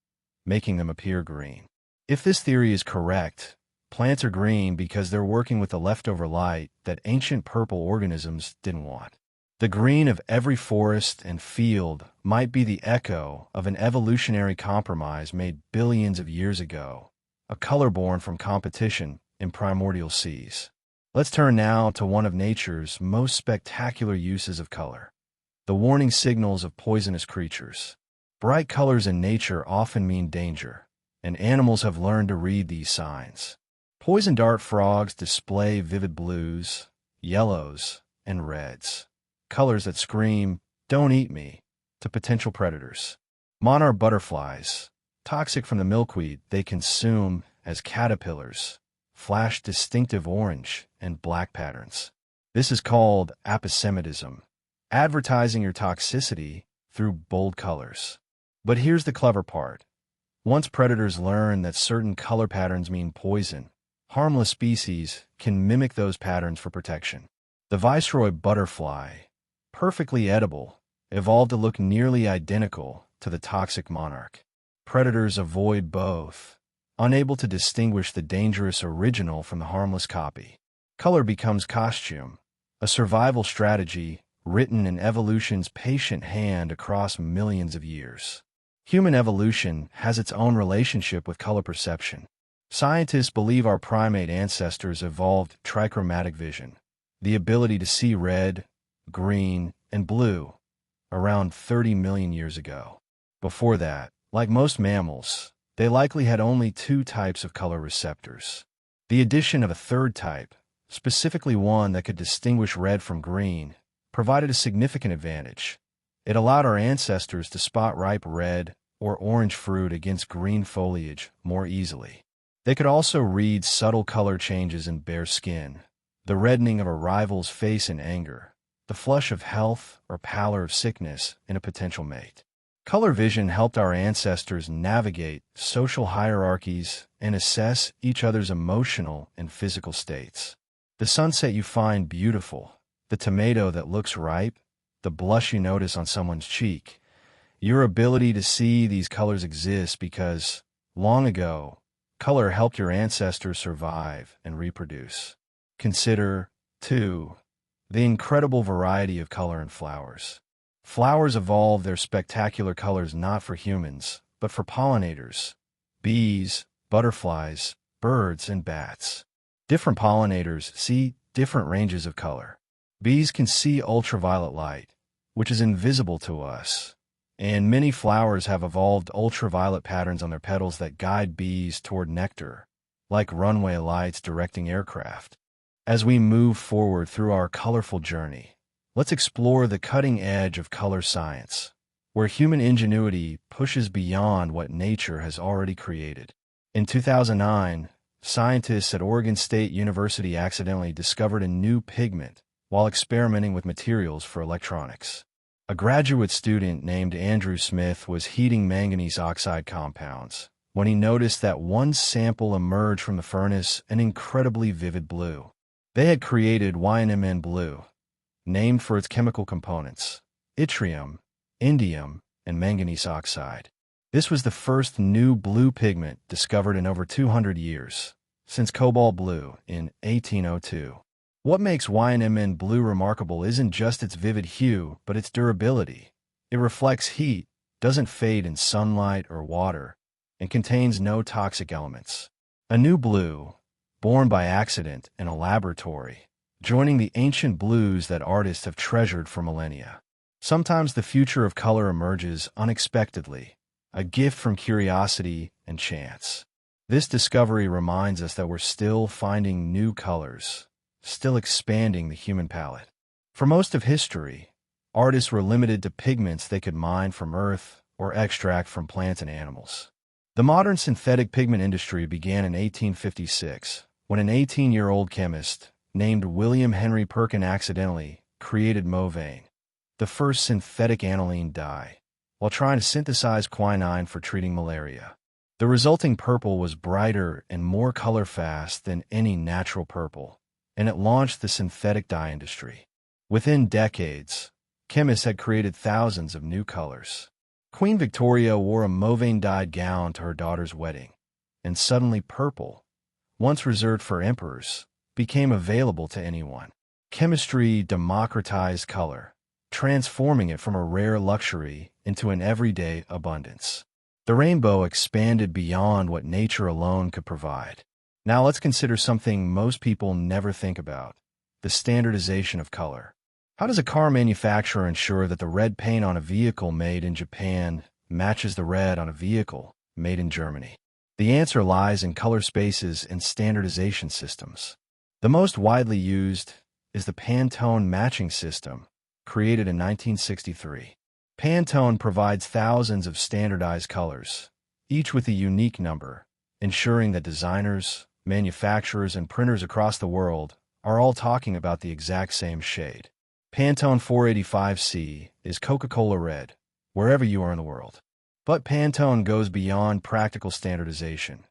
making them appear green. If this theory is correct, plants are green because they're working with the leftover light that ancient purple organisms didn't want. The green of every forest and field might be the echo of an evolutionary compromise made billions of years ago, a color born from competition in primordial seas. Let's turn now to one of nature's most spectacular uses of color: the warning signals of poisonous creatures. Bright colors in nature often mean danger, and animals have learned to read these signs. Poison dart frogs display vivid blues, yellows, and reds, colors that scream, "Don't eat me," to potential predators. Monarch butterflies, toxic from the milkweed they consume as caterpillars, flash distinctive orange and black patterns. This is called aposematism, advertising your toxicity through bold colors. But here's the clever part. Once predators learn that certain color patterns mean poison, harmless species can mimic those patterns for protection. The viceroy butterfly, perfectly edible, evolved to look nearly identical to the toxic monarch. Predators avoid both, unable to distinguish the dangerous original from the harmless copy. Color becomes costume, a survival strategy written in evolution's patient hand across millions of years. Human evolution has its own relationship with color perception. Scientists believe our primate ancestors evolved trichromatic vision, the ability to see red, green, and blue, around 30 million years ago. Before that, like most mammals, they likely had only two types of color receptors. The addition of a third type, specifically one that could distinguish red from green, provided a significant advantage. It allowed our ancestors to spot ripe red or orange fruit against green foliage more easily. They could also read subtle color changes in bare skin, the reddening of a rival's face in anger, the flush of health or pallor of sickness in a potential mate. Color vision helped our ancestors navigate social hierarchies and assess each other's emotional and physical states. The sunset you find beautiful, the tomato that looks ripe, the blush you notice on someone's cheek. Your ability to see these colors exists because, long ago, color helped your ancestors survive and reproduce. Consider, too, the incredible variety of color in flowers. Flowers evolved their spectacular colors not for humans, but for pollinators, bees, butterflies, birds, and bats. Different pollinators see different ranges of color. Bees can see ultraviolet light, which is invisible to us, and many flowers have evolved ultraviolet patterns on their petals that guide bees toward nectar, like runway lights directing aircraft. As we move forward through our colorful journey, let's explore the cutting edge of color science, where human ingenuity pushes beyond what nature has already created. In 2009, scientists at Oregon State University accidentally discovered a new pigment while experimenting with materials for electronics. A graduate student named Andrew Smith was heating manganese oxide compounds when he noticed that one sample emerged from the furnace an incredibly vivid blue. They had created YNMN blue, named for its chemical components, yttrium, indium, and manganese oxide. This was the first new blue pigment discovered in over 200 years, since cobalt blue in 1802. What makes YNMN blue remarkable isn't just its vivid hue, but its durability. It reflects heat, doesn't fade in sunlight or water, and contains no toxic elements. A new blue, born by accident in a laboratory, joining the ancient blues that artists have treasured for millennia. Sometimes the future of color emerges unexpectedly, a gift from curiosity and chance. This discovery reminds us that we're still finding new colors, still expanding the human palette. For most of history, artists were limited to pigments they could mine from earth or extract from plants and animals. The modern synthetic pigment industry began in 1856, when an 18-year-old chemist named William Henry Perkin accidentally created Mauveine, the first synthetic aniline dye, while trying to synthesize quinine for treating malaria. The resulting purple was brighter and more color-fast than any natural purple, and it launched the synthetic dye industry. Within decades, chemists had created thousands of new colors. Queen Victoria wore a Mauveine-dyed gown to her daughter's wedding, and suddenly purple, once reserved for emperors, became available to anyone. Chemistry democratized color, transforming it from a rare luxury into an everyday abundance. The rainbow expanded beyond what nature alone could provide. Now let's consider something most people never think about: the standardization of color. How does a car manufacturer ensure that the red paint on a vehicle made in Japan matches the red on a vehicle made in Germany? The answer lies in color spaces and standardization systems. The most widely used is the Pantone matching system, created in 1963. Pantone provides thousands of standardized colors, each with a unique number, ensuring that designers, manufacturers, and printers across the world are all talking about the exact same shade. Pantone 485C is Coca-Cola red, wherever you are in the world. But Pantone goes beyond practical standardization.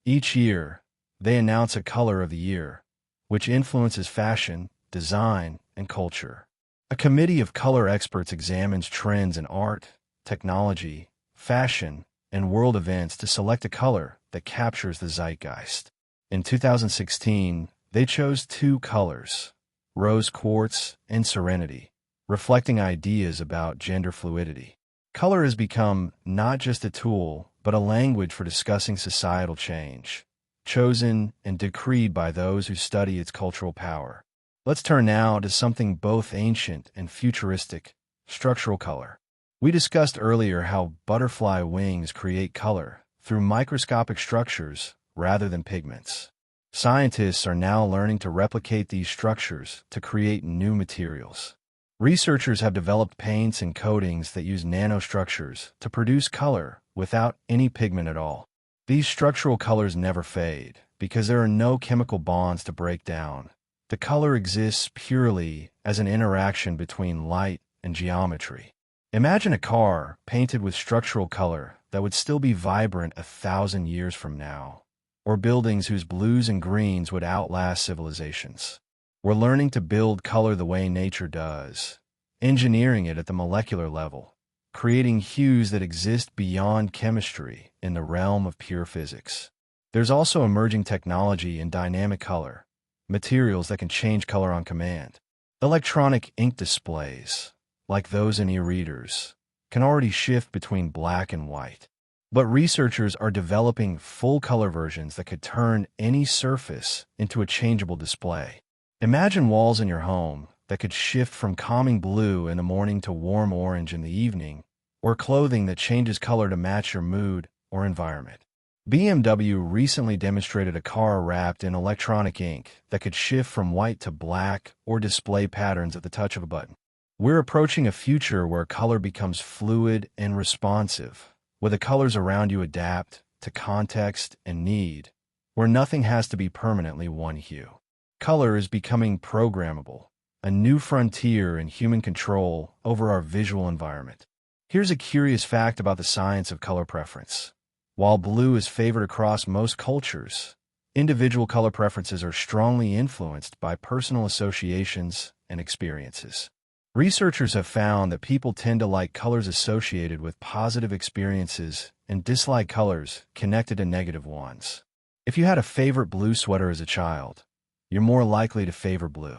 Each year, they announce a color of the year, which influences fashion, design, and culture. A committee of color experts examines trends in art, technology, fashion, and world events to select a color that captures the zeitgeist. In 2016, they chose two colors: rose quartz, and serenity, reflecting ideas about gender fluidity. Color has become not just a tool, but a language for discussing societal change, chosen and decreed by those who study its cultural power. Let's turn now to something both ancient and futuristic: structural color. We discussed earlier how butterfly wings create color through microscopic structures rather than pigments. Scientists are now learning to replicate these structures to create new materials. Researchers have developed paints and coatings that use nanostructures to produce color without any pigment at all. These structural colors never fade because there are no chemical bonds to break down. The color exists purely as an interaction between light and geometry. Imagine a car painted with structural color that would still be vibrant 1,000 years from now, or buildings whose blues and greens would outlast civilizations. We're learning to build color the way nature does, engineering it at the molecular level, creating hues that exist beyond chemistry in the realm of pure physics. There's also emerging technology in dynamic color, materials that can change color on command. Electronic ink displays, like those in e-readers, can already shift between black and white. But researchers are developing full-color versions that could turn any surface into a changeable display. Imagine walls in your home that could shift from calming blue in the morning to warm orange in the evening, or clothing that changes color to match your mood or environment. BMW recently demonstrated a car wrapped in electronic ink that could shift from white to black or display patterns at the touch of a button. We're approaching a future where color becomes fluid and responsive, where the colors around you adapt to context and need, where nothing has to be permanently one hue. Color is becoming programmable, a new frontier in human control over our visual environment. Here's a curious fact about the science of color preference. While blue is favored across most cultures, individual color preferences are strongly influenced by personal associations and experiences. Researchers have found that people tend to like colors associated with positive experiences and dislike colors connected to negative ones. If you had a favorite blue sweater as a child, you're more likely to favor blue.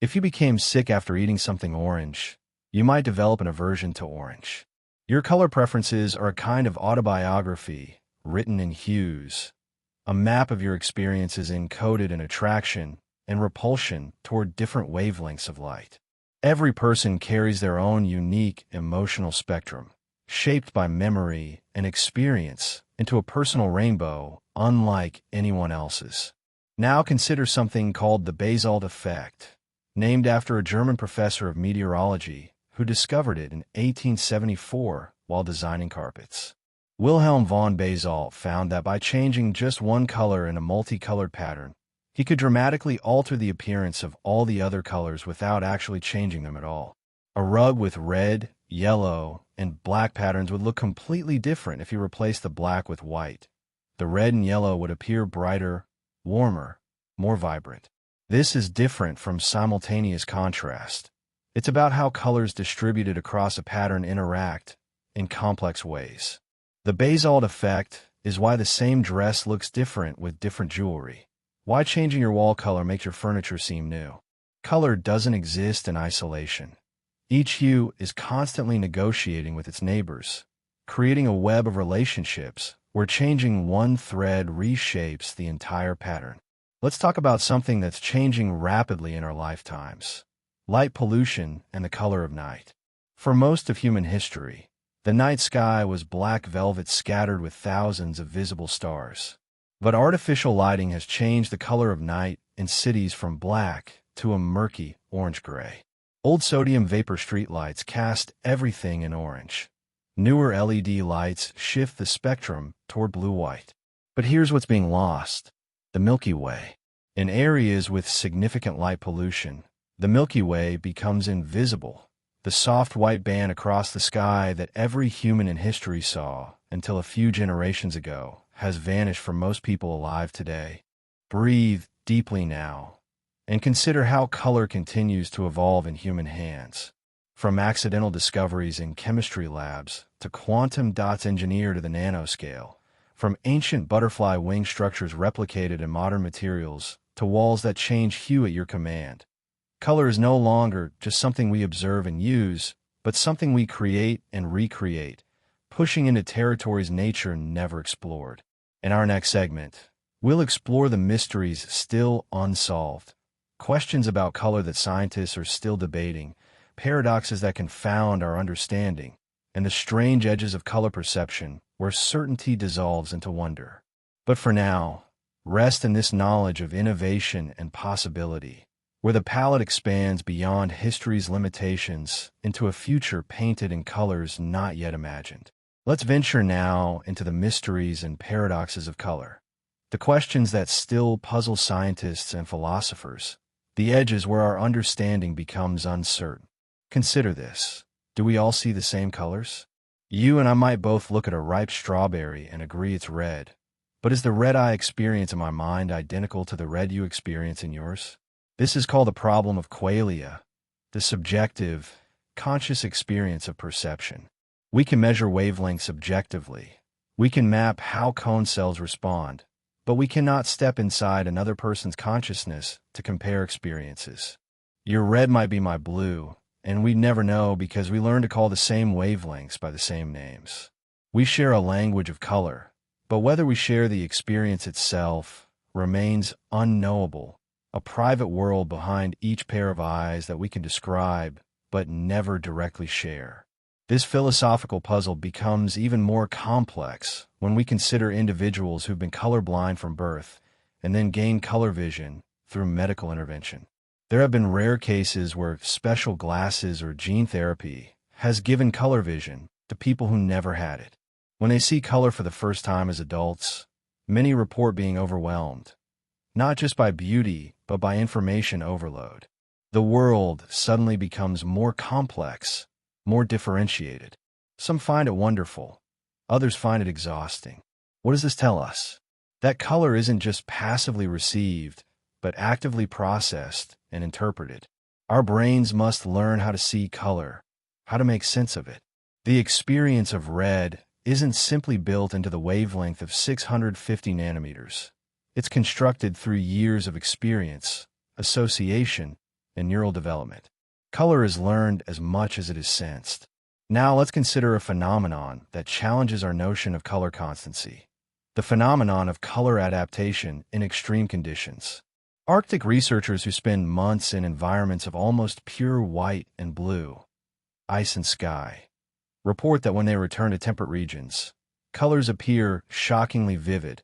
If you became sick after eating something orange, you might develop an aversion to orange. Your color preferences are a kind of autobiography written in hues, a map of your experiences encoded in attraction and repulsion toward different wavelengths of light. Every person carries their own unique emotional spectrum, shaped by memory and experience into a personal rainbow unlike anyone else's. Now consider something called the basalt effect, named after a German professor of meteorology who discovered it in 1874 while designing carpets. Wilhelm von Basalt found that by changing just one color in a multicolored pattern, he could dramatically alter the appearance of all the other colors without actually changing them at all. A rug with red, yellow, and black patterns would look completely different if you replaced the black with white. The red and yellow would appear brighter, warmer, more vibrant. This is different from simultaneous contrast. It's about how colors distributed across a pattern interact in complex ways. The basalt effect is why the same dress looks different with different jewelry. Why changing your wall color makes your furniture seem new. Color doesn't exist in isolation. Each hue is constantly negotiating with its neighbors, creating a web of relationships where changing one thread reshapes the entire pattern. Let's talk about something that's changing rapidly in our lifetimes: light pollution and the color of night. For most of human history, the night sky was black velvet scattered with thousands of visible stars. But artificial lighting has changed the color of night in cities from black to a murky orange-gray. Old sodium vapor streetlights cast everything in orange. Newer LED lights shift the spectrum toward blue-white. But here's what's being lost: the Milky Way. In areas with significant light pollution, the Milky Way becomes invisible, the soft white band across the sky that every human in history saw until a few generations ago has vanished from most people alive today. Breathe deeply now, and consider how color continues to evolve in human hands. From accidental discoveries in chemistry labs to quantum dots engineered to the nanoscale, from ancient butterfly wing structures replicated in modern materials to walls that change hue at your command, Color is no longer just something we observe and use, but something we create and recreate, pushing into territories nature never explored. In our next segment, we'll explore the mysteries still unsolved, questions about color that scientists are still debating, paradoxes that confound our understanding, and the strange edges of color perception where certainty dissolves into wonder. But for now, rest in this knowledge of innovation and possibility, where the palette expands beyond history's limitations into a future painted in colors not yet imagined. Let's venture now into the mysteries and paradoxes of color, the questions that still puzzle scientists and philosophers, the edges where our understanding becomes uncertain. Consider this. Do we all see the same colors? You and I might both look at a ripe strawberry and agree it's red, but is the red I experience in my mind identical to the red you experience in yours? This is called the problem of qualia, the subjective, conscious experience of perception. We can measure wavelengths objectively. We can map how cone cells respond, but we cannot step inside another person's consciousness to compare experiences. Your red might be my blue, and we'd never know because we learn to call the same wavelengths by the same names. We share a language of color, but whether we share the experience itself remains unknowable, a private world behind each pair of eyes that we can describe but never directly share. This philosophical puzzle becomes even more complex when we consider individuals who've been colorblind from birth and then gain color vision through medical intervention. There have been rare cases where special glasses or gene therapy has given color vision to people who never had it. When they see color for the first time as adults, many report being overwhelmed, not just by beauty, but by information overload. The world suddenly becomes more complex, more differentiated. Some find it wonderful. Others find it exhausting. What does this tell us? That color isn't just passively received, but actively processed and interpreted. Our brains must learn how to see color, how to make sense of it. The experience of red isn't simply built into the wavelength of 650 nanometers. It's constructed through years of experience, association, and neural development. Color is learned as much as it is sensed. Now let's consider a phenomenon that challenges our notion of color constancy, the phenomenon of color adaptation in extreme conditions. Arctic researchers who spend months in environments of almost pure white and blue, ice and sky, report that when they return to temperate regions, colors appear shockingly vivid,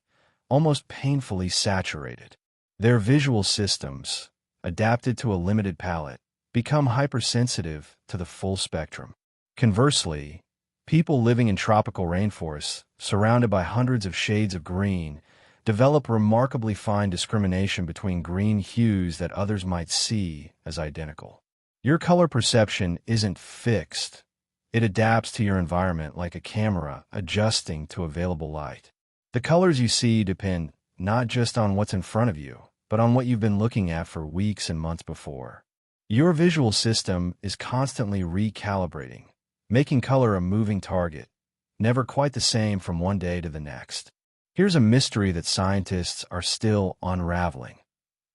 almost painfully saturated. Their visual systems, adapted to a limited palette, become hypersensitive to the full spectrum. Conversely, people living in tropical rainforests, surrounded by hundreds of shades of green, develop remarkably fine discrimination between green hues that others might see as identical. Your color perception isn't fixed. It adapts to your environment like a camera adjusting to available light. The colors you see depend not just on what's in front of you, but on what you've been looking at for weeks and months before. Your visual system is constantly recalibrating, making color a moving target, never quite the same from one day to the next. Here's a mystery that scientists are still unraveling.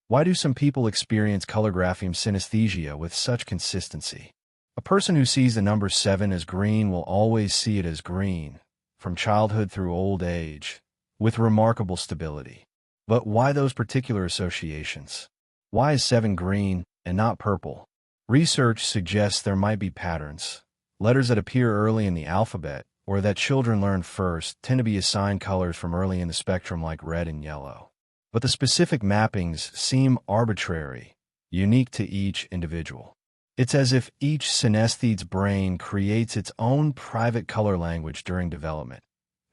Why do some people experience color grapheme synesthesia with such consistency? A person who sees the number 7 as green will always see it as green, from childhood through old age, with remarkable stability. But why those particular associations? Why is 7 green and not purple? Research suggests there might be patterns. Letters that appear early in the alphabet, or that children learn first, tend to be assigned colors from early in the spectrum like red and yellow. But the specific mappings seem arbitrary, unique to each individual. It's as if each synesthete's brain creates its own private color language during development,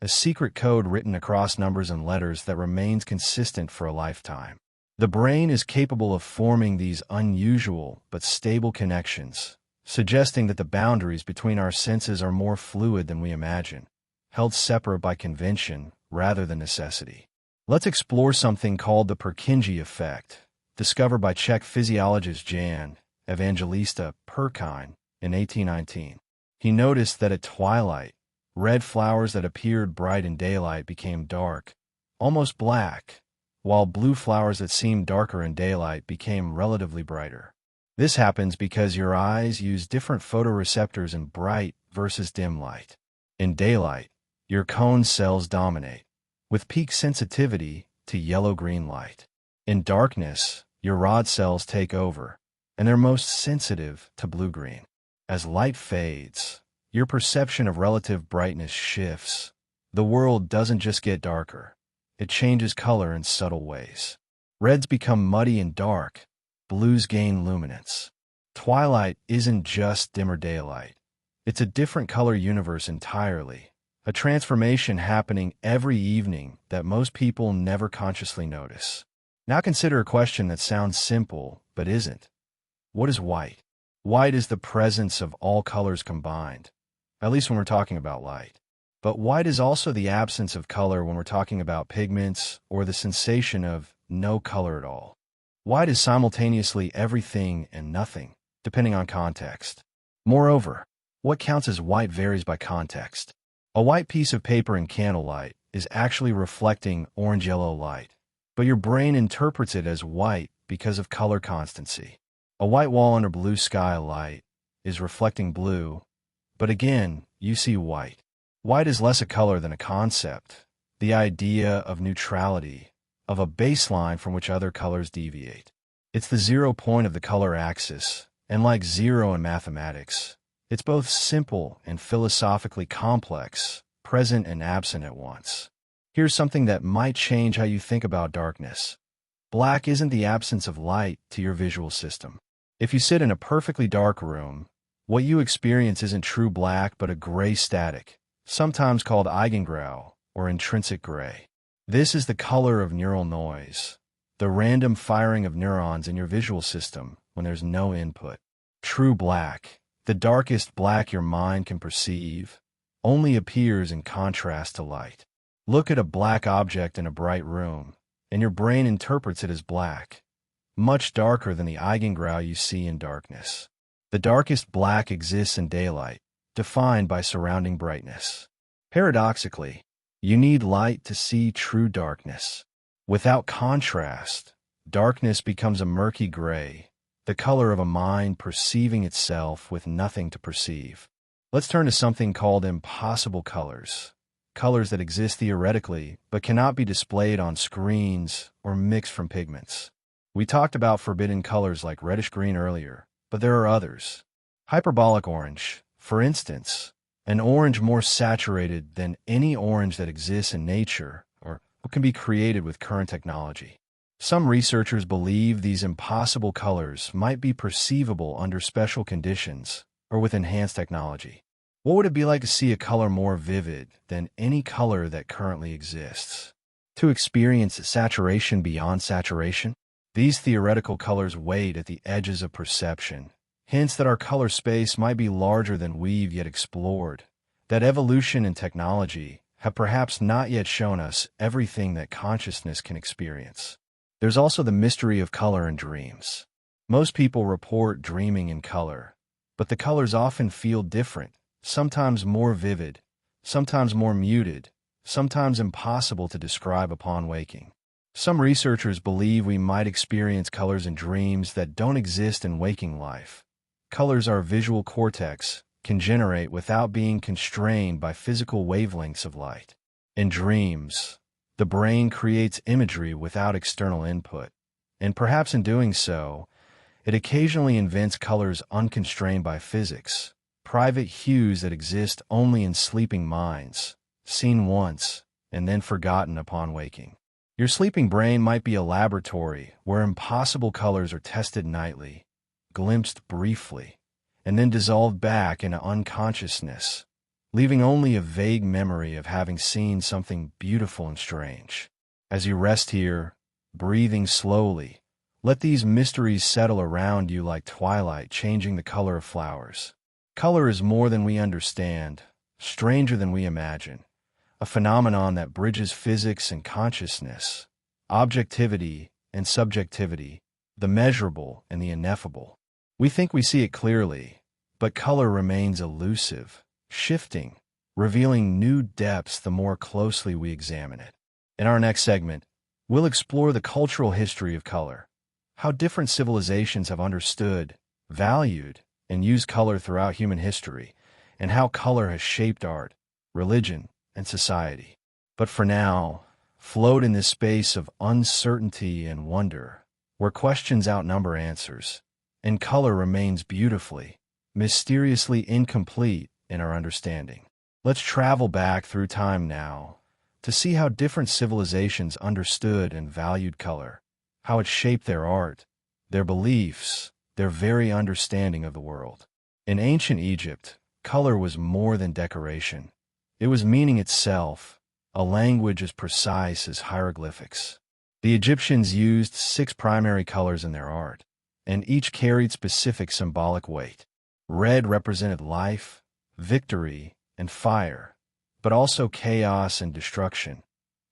a secret code written across numbers and letters that remains consistent for a lifetime. The brain is capable of forming these unusual but stable connections, suggesting that the boundaries between our senses are more fluid than we imagine, held separate by convention rather than necessity. Let's explore something called the Purkinje effect, discovered by Czech physiologist Jan Evangelista Purkin in 1819. He noticed that at twilight, red flowers that appeared bright in daylight became dark, almost black, while blue flowers that seemed darker in daylight became relatively brighter. This happens because your eyes use different photoreceptors in bright versus dim light. In daylight, your cone cells dominate, with peak sensitivity to yellow-green light. In darkness, your rod cells take over, and they're most sensitive to blue-green. As light fades, your perception of relative brightness shifts. The world doesn't just get darker, it changes color in subtle ways. Reds become muddy and dark, blues gain luminance. Twilight isn't just dimmer daylight. It's a different color universe entirely, a transformation happening every evening that most people never consciously notice. Now consider a question that sounds simple, but isn't. What is white? White is the presence of all colors combined, at least when we're talking about light. But white is also the absence of color when we're talking about pigments or the sensation of no color at all. White is simultaneously everything and nothing, depending on context. Moreover, what counts as white varies by context. A white piece of paper in candlelight is actually reflecting orange-yellow light, but your brain interprets it as white because of color constancy. A white wall under blue sky light is reflecting blue, but again, you see white. White is less a color than a concept, the idea of neutrality, of a baseline from which other colors deviate. It's the 0 point of the color axis, and like zero in mathematics, it's both simple and philosophically complex, present and absent at once. Here's something that might change how you think about darkness. Black isn't the absence of light to your visual system. If you sit in a perfectly dark room, what you experience isn't true black but a gray static, sometimes called Eigengrau or intrinsic gray. This is the color of neural noise, the random firing of neurons in your visual system when there's no input. True black, the darkest black your mind can perceive, only appears in contrast to light. Look at a black object in a bright room, and your brain interprets it as black, much darker than the Eigengrau you see in darkness. The darkest black exists in daylight, defined by surrounding brightness. Paradoxically, you need light to see true darkness. Without contrast, darkness becomes a murky gray, the color of a mind perceiving itself with nothing to perceive. Let's turn to something called impossible colors, colors that exist theoretically but cannot be displayed on screens or mixed from pigments. We talked about forbidden colors like reddish-green earlier, but there are others. Hyperbolic orange, for instance, an orange more saturated than any orange that exists in nature or what can be created with current technology. Some researchers believe these impossible colors might be perceivable under special conditions or with enhanced technology. What would it be like to see a color more vivid than any color that currently exists? To experience saturation beyond saturation? These theoretical colors wait at the edges of perception, hints that our color space might be larger than we've yet explored, that evolution and technology have perhaps not yet shown us everything that consciousness can experience. There's also the mystery of color in dreams. Most people report dreaming in color, but the colors often feel different, sometimes more vivid, sometimes more muted, sometimes impossible to describe upon waking. Some researchers believe we might experience colors in dreams that don't exist in waking life. Colors our visual cortex can generate without being constrained by physical wavelengths of light. In dreams, the brain creates imagery without external input, and perhaps in doing so, it occasionally invents colors unconstrained by physics, private hues that exist only in sleeping minds, seen once and then forgotten upon waking. Your sleeping brain might be a laboratory where impossible colors are tested nightly, glimpsed briefly, and then dissolved back into unconsciousness, leaving only a vague memory of having seen something beautiful and strange. As you rest here, breathing slowly, let these mysteries settle around you like twilight changing the color of flowers. Color is more than we understand, stranger than we imagine, a phenomenon that bridges physics and consciousness, objectivity and subjectivity, the measurable and the ineffable. We think we see it clearly, but color remains elusive, shifting, revealing new depths the more closely we examine it. In our next segment, we'll explore the cultural history of color, how different civilizations have understood valued, and used color throughout human history, and how color has shaped art, religion, and society. But for now, float in this space of uncertainty and wonder, where questions outnumber answers, and color remains beautifully, mysteriously incomplete in our understanding. Let's travel back through time now to see how different civilizations understood and valued color, how it shaped their art, their beliefs, their very understanding of the world. In ancient Egypt, color was more than decoration. It was meaning itself, a language as precise as hieroglyphics. The Egyptians used 6 primary colors in their art, and each carried specific symbolic weight. Red represented life, victory, and fire, but also chaos and destruction,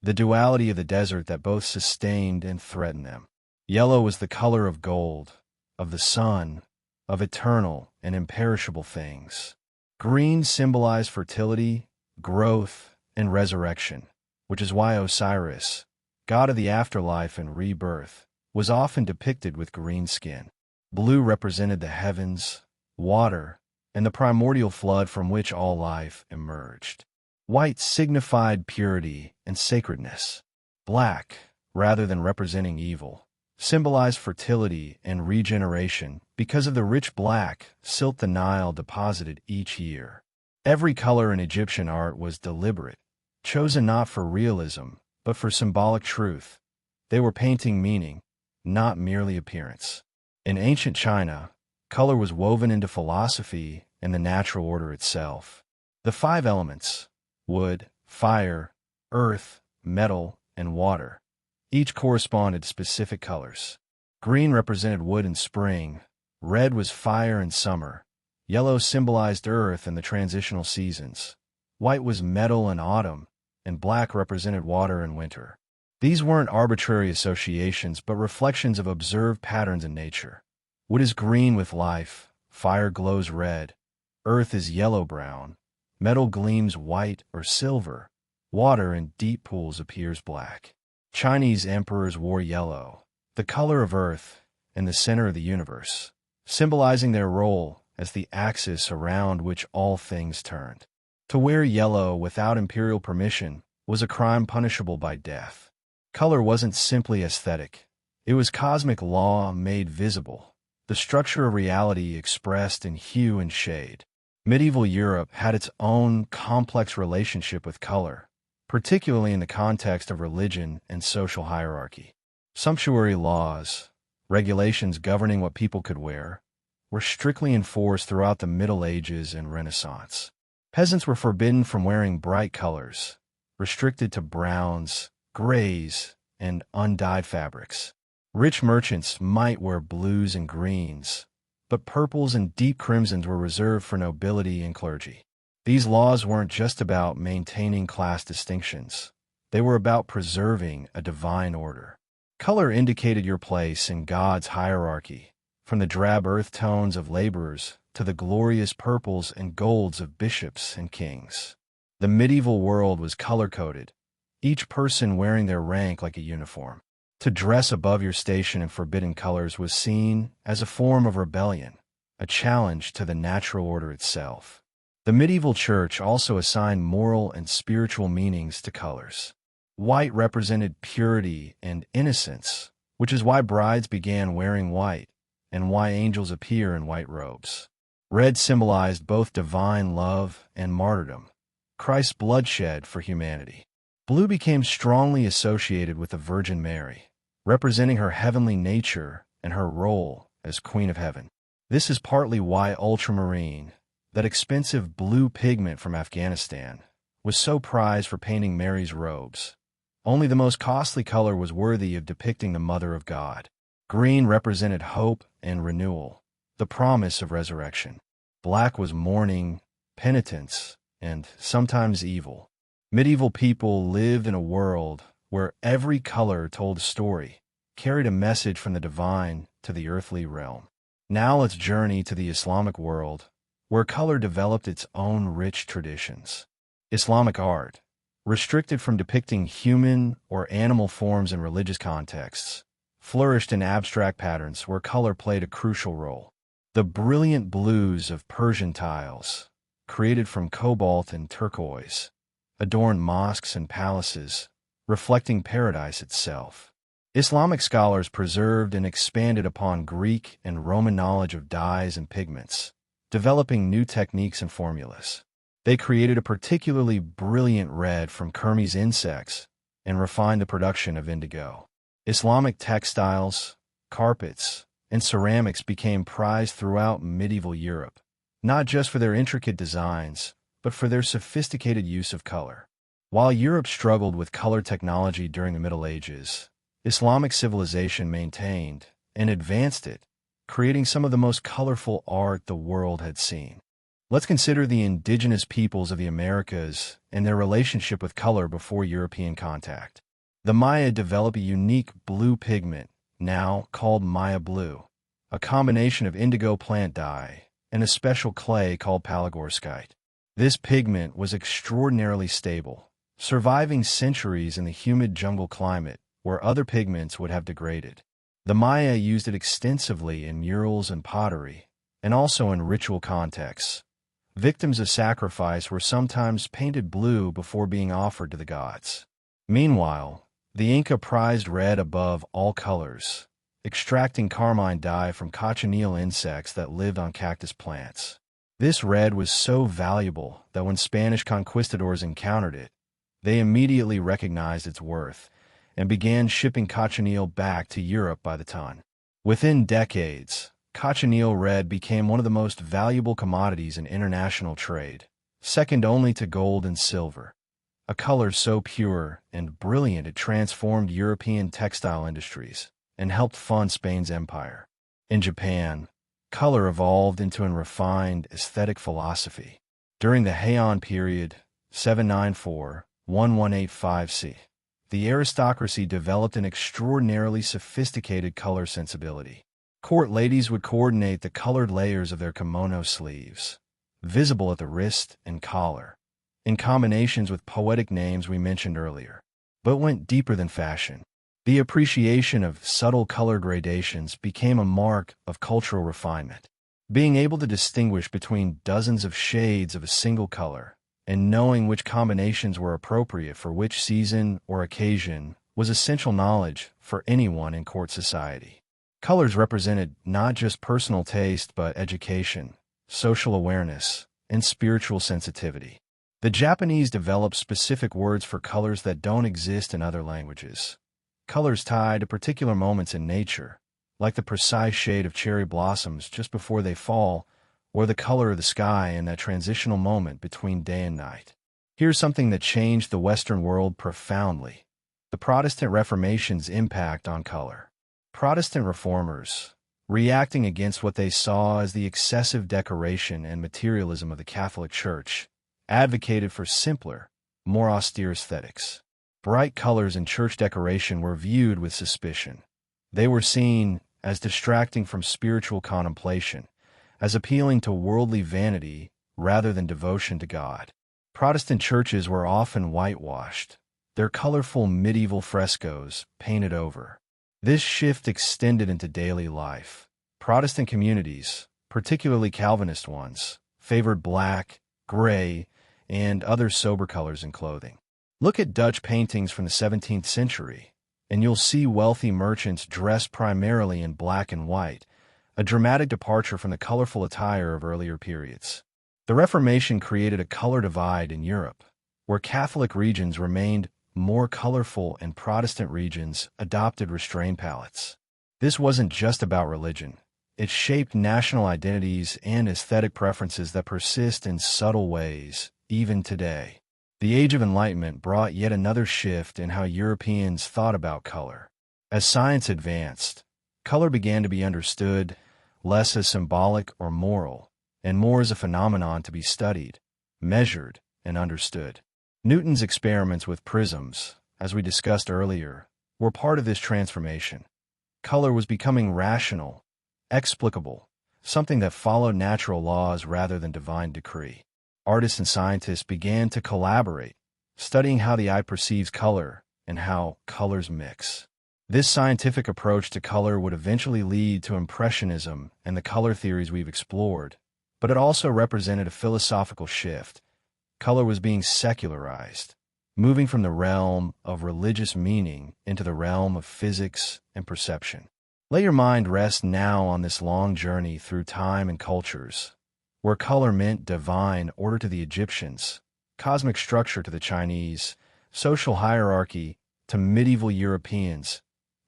the duality of the desert that both sustained and threatened them. Yellow was the color of gold, of the sun, of eternal and imperishable things. Green symbolized fertility, growth, and resurrection, which is why Osiris, god of the afterlife and rebirth, was often depicted with green skin. Blue represented the heavens, water, and the primordial flood from which all life emerged. White signified purity and sacredness. Black, rather than representing evil, symbolized fertility and regeneration because of the rich black silt the Nile deposited each year. Every color in Egyptian art was deliberate, chosen not for realism, but for symbolic truth. They were painting meaning, not merely appearance. In ancient China, color was woven into philosophy and the natural order itself. The 5 elements, wood, fire, earth, metal, and water, each corresponded to specific colors. Green represented wood in spring, red was fire in summer, yellow symbolized earth and the transitional seasons, white was metal in autumn, and black represented water in winter. These weren't arbitrary associations, but reflections of observed patterns in nature. Wood is green with life, fire glows red, earth is yellow-brown, metal gleams white or silver, water in deep pools appears black. Chinese emperors wore yellow, the color of earth, in the center of the universe, symbolizing their role as the axis around which all things turned. To wear yellow without imperial permission was a crime punishable by death. Color wasn't simply aesthetic. It was cosmic law made visible, the structure of reality expressed in hue and shade. Medieval Europe had its own complex relationship with color, particularly in the context of religion and social hierarchy. Sumptuary laws, regulations governing what people could wear, were strictly enforced throughout the Middle Ages and Renaissance. Peasants were forbidden from wearing bright colors, restricted to browns, grays, and undyed fabrics. Rich merchants might wear blues and greens, but purples and deep crimsons were reserved for nobility and clergy. These laws weren't just about maintaining class distinctions. They were about preserving a divine order. Color indicated your place in God's hierarchy, from the drab earth tones of laborers to the glorious purples and golds of bishops and kings. The medieval world was color-coded, each person wearing their rank like a uniform. To dress above your station in forbidden colors was seen as a form of rebellion, a challenge to the natural order itself. The medieval church also assigned moral and spiritual meanings to colors. White represented purity and innocence, which is why brides began wearing white and why angels appear in white robes. Red symbolized both divine love and martyrdom, Christ's bloodshed for humanity. Blue became strongly associated with the Virgin Mary, representing her heavenly nature and her role as Queen of Heaven. This is partly why ultramarine, that expensive blue pigment from Afghanistan, was so prized for painting Mary's robes. Only the most costly color was worthy of depicting the Mother of God. Green represented hope and renewal, the promise of resurrection. Black was mourning, penitence, and sometimes evil. Medieval people lived in a world where every color told a story, carried a message from the divine to the earthly realm. Now let's journey to the Islamic world, where color developed its own rich traditions. Islamic art, restricted from depicting human or animal forms in religious contexts, flourished in abstract patterns where color played a crucial role. The brilliant blues of Persian tiles, created from cobalt and turquoise, adorned mosques and palaces, reflecting paradise itself. Islamic scholars preserved and expanded upon Greek and Roman knowledge of dyes and pigments, developing new techniques and formulas. They created a particularly brilliant red from Kermes insects and refined the production of indigo. Islamic textiles, carpets, and ceramics became prized throughout medieval Europe, not just for their intricate designs, but for their sophisticated use of color. While Europe struggled with color technology during the Middle Ages, Islamic civilization maintained and advanced it, creating some of the most colorful art the world had seen. Let's consider the indigenous peoples of the Americas and their relationship with color before European contact. The Maya developed a unique blue pigment, now called Maya blue, a combination of indigo plant dye and a special clay called palygorskite. This pigment was extraordinarily stable, surviving centuries in the humid jungle climate where other pigments would have degraded. The Maya used it extensively in murals and pottery, and also in ritual contexts. Victims of sacrifice were sometimes painted blue before being offered to the gods. Meanwhile, the Inca prized red above all colors, extracting carmine dye from cochineal insects that lived on cactus plants. This red was so valuable that when Spanish conquistadors encountered it, they immediately recognized its worth and began shipping cochineal back to Europe by the ton. Within decades, cochineal red became one of the most valuable commodities in international trade, second only to gold and silver. A color so pure and brilliant it transformed European textile industries and helped fund Spain's empire. In Japan, color evolved into a refined aesthetic philosophy. During the Heian period, 794-1185 c., the aristocracy developed an extraordinarily sophisticated color sensibility. Court ladies would coordinate the colored layers of their kimono sleeves, visible at the wrist and collar, in combinations with poetic names we mentioned earlier, but went deeper than fashion. The appreciation of subtle color gradations became a mark of cultural refinement. Being able to distinguish between dozens of shades of a single color and knowing which combinations were appropriate for which season or occasion was essential knowledge for anyone in court society. Colors represented not just personal taste but education, social awareness, and spiritual sensitivity. The Japanese developed specific words for colors that don't exist in other languages. Colors tied to particular moments in nature, like the precise shade of cherry blossoms just before they fall, or the color of the sky in that transitional moment between day and night. Here's something that changed the Western world profoundly: the Protestant Reformation's impact on color. Protestant reformers, reacting against what they saw as the excessive decoration and materialism of the Catholic Church, advocated for simpler, more austere aesthetics. Bright colors in church decoration were viewed with suspicion. They were seen as distracting from spiritual contemplation, as appealing to worldly vanity rather than devotion to God. Protestant churches were often whitewashed, their colorful medieval frescoes painted over. This shift extended into daily life. Protestant communities, particularly Calvinist ones, favored black, gray, and other sober colors in clothing. Look at Dutch paintings from the 17th century, and you'll see wealthy merchants dressed primarily in black and white, a dramatic departure from the colorful attire of earlier periods. The Reformation created a color divide in Europe, where Catholic regions remained more colorful and Protestant regions adopted restrained palettes. This wasn't just about religion. It shaped national identities and aesthetic preferences that persist in subtle ways, even today. The Age of Enlightenment brought yet another shift in how Europeans thought about color. As science advanced, color began to be understood less as symbolic or moral, and more as a phenomenon to be studied, measured, and understood. Newton's experiments with prisms, as we discussed earlier, were part of this transformation. Color was becoming rational, explicable, something that followed natural laws rather than divine decree. Artists and scientists began to collaborate, studying how the eye perceives color and how colors mix. This scientific approach to color would eventually lead to Impressionism and the color theories we've explored, but it also represented a philosophical shift. Color was being secularized, moving from the realm of religious meaning into the realm of physics and perception. Let your mind rest now on this long journey through time and cultures, where color meant divine order to the Egyptians, cosmic structure to the Chinese, social hierarchy to medieval Europeans,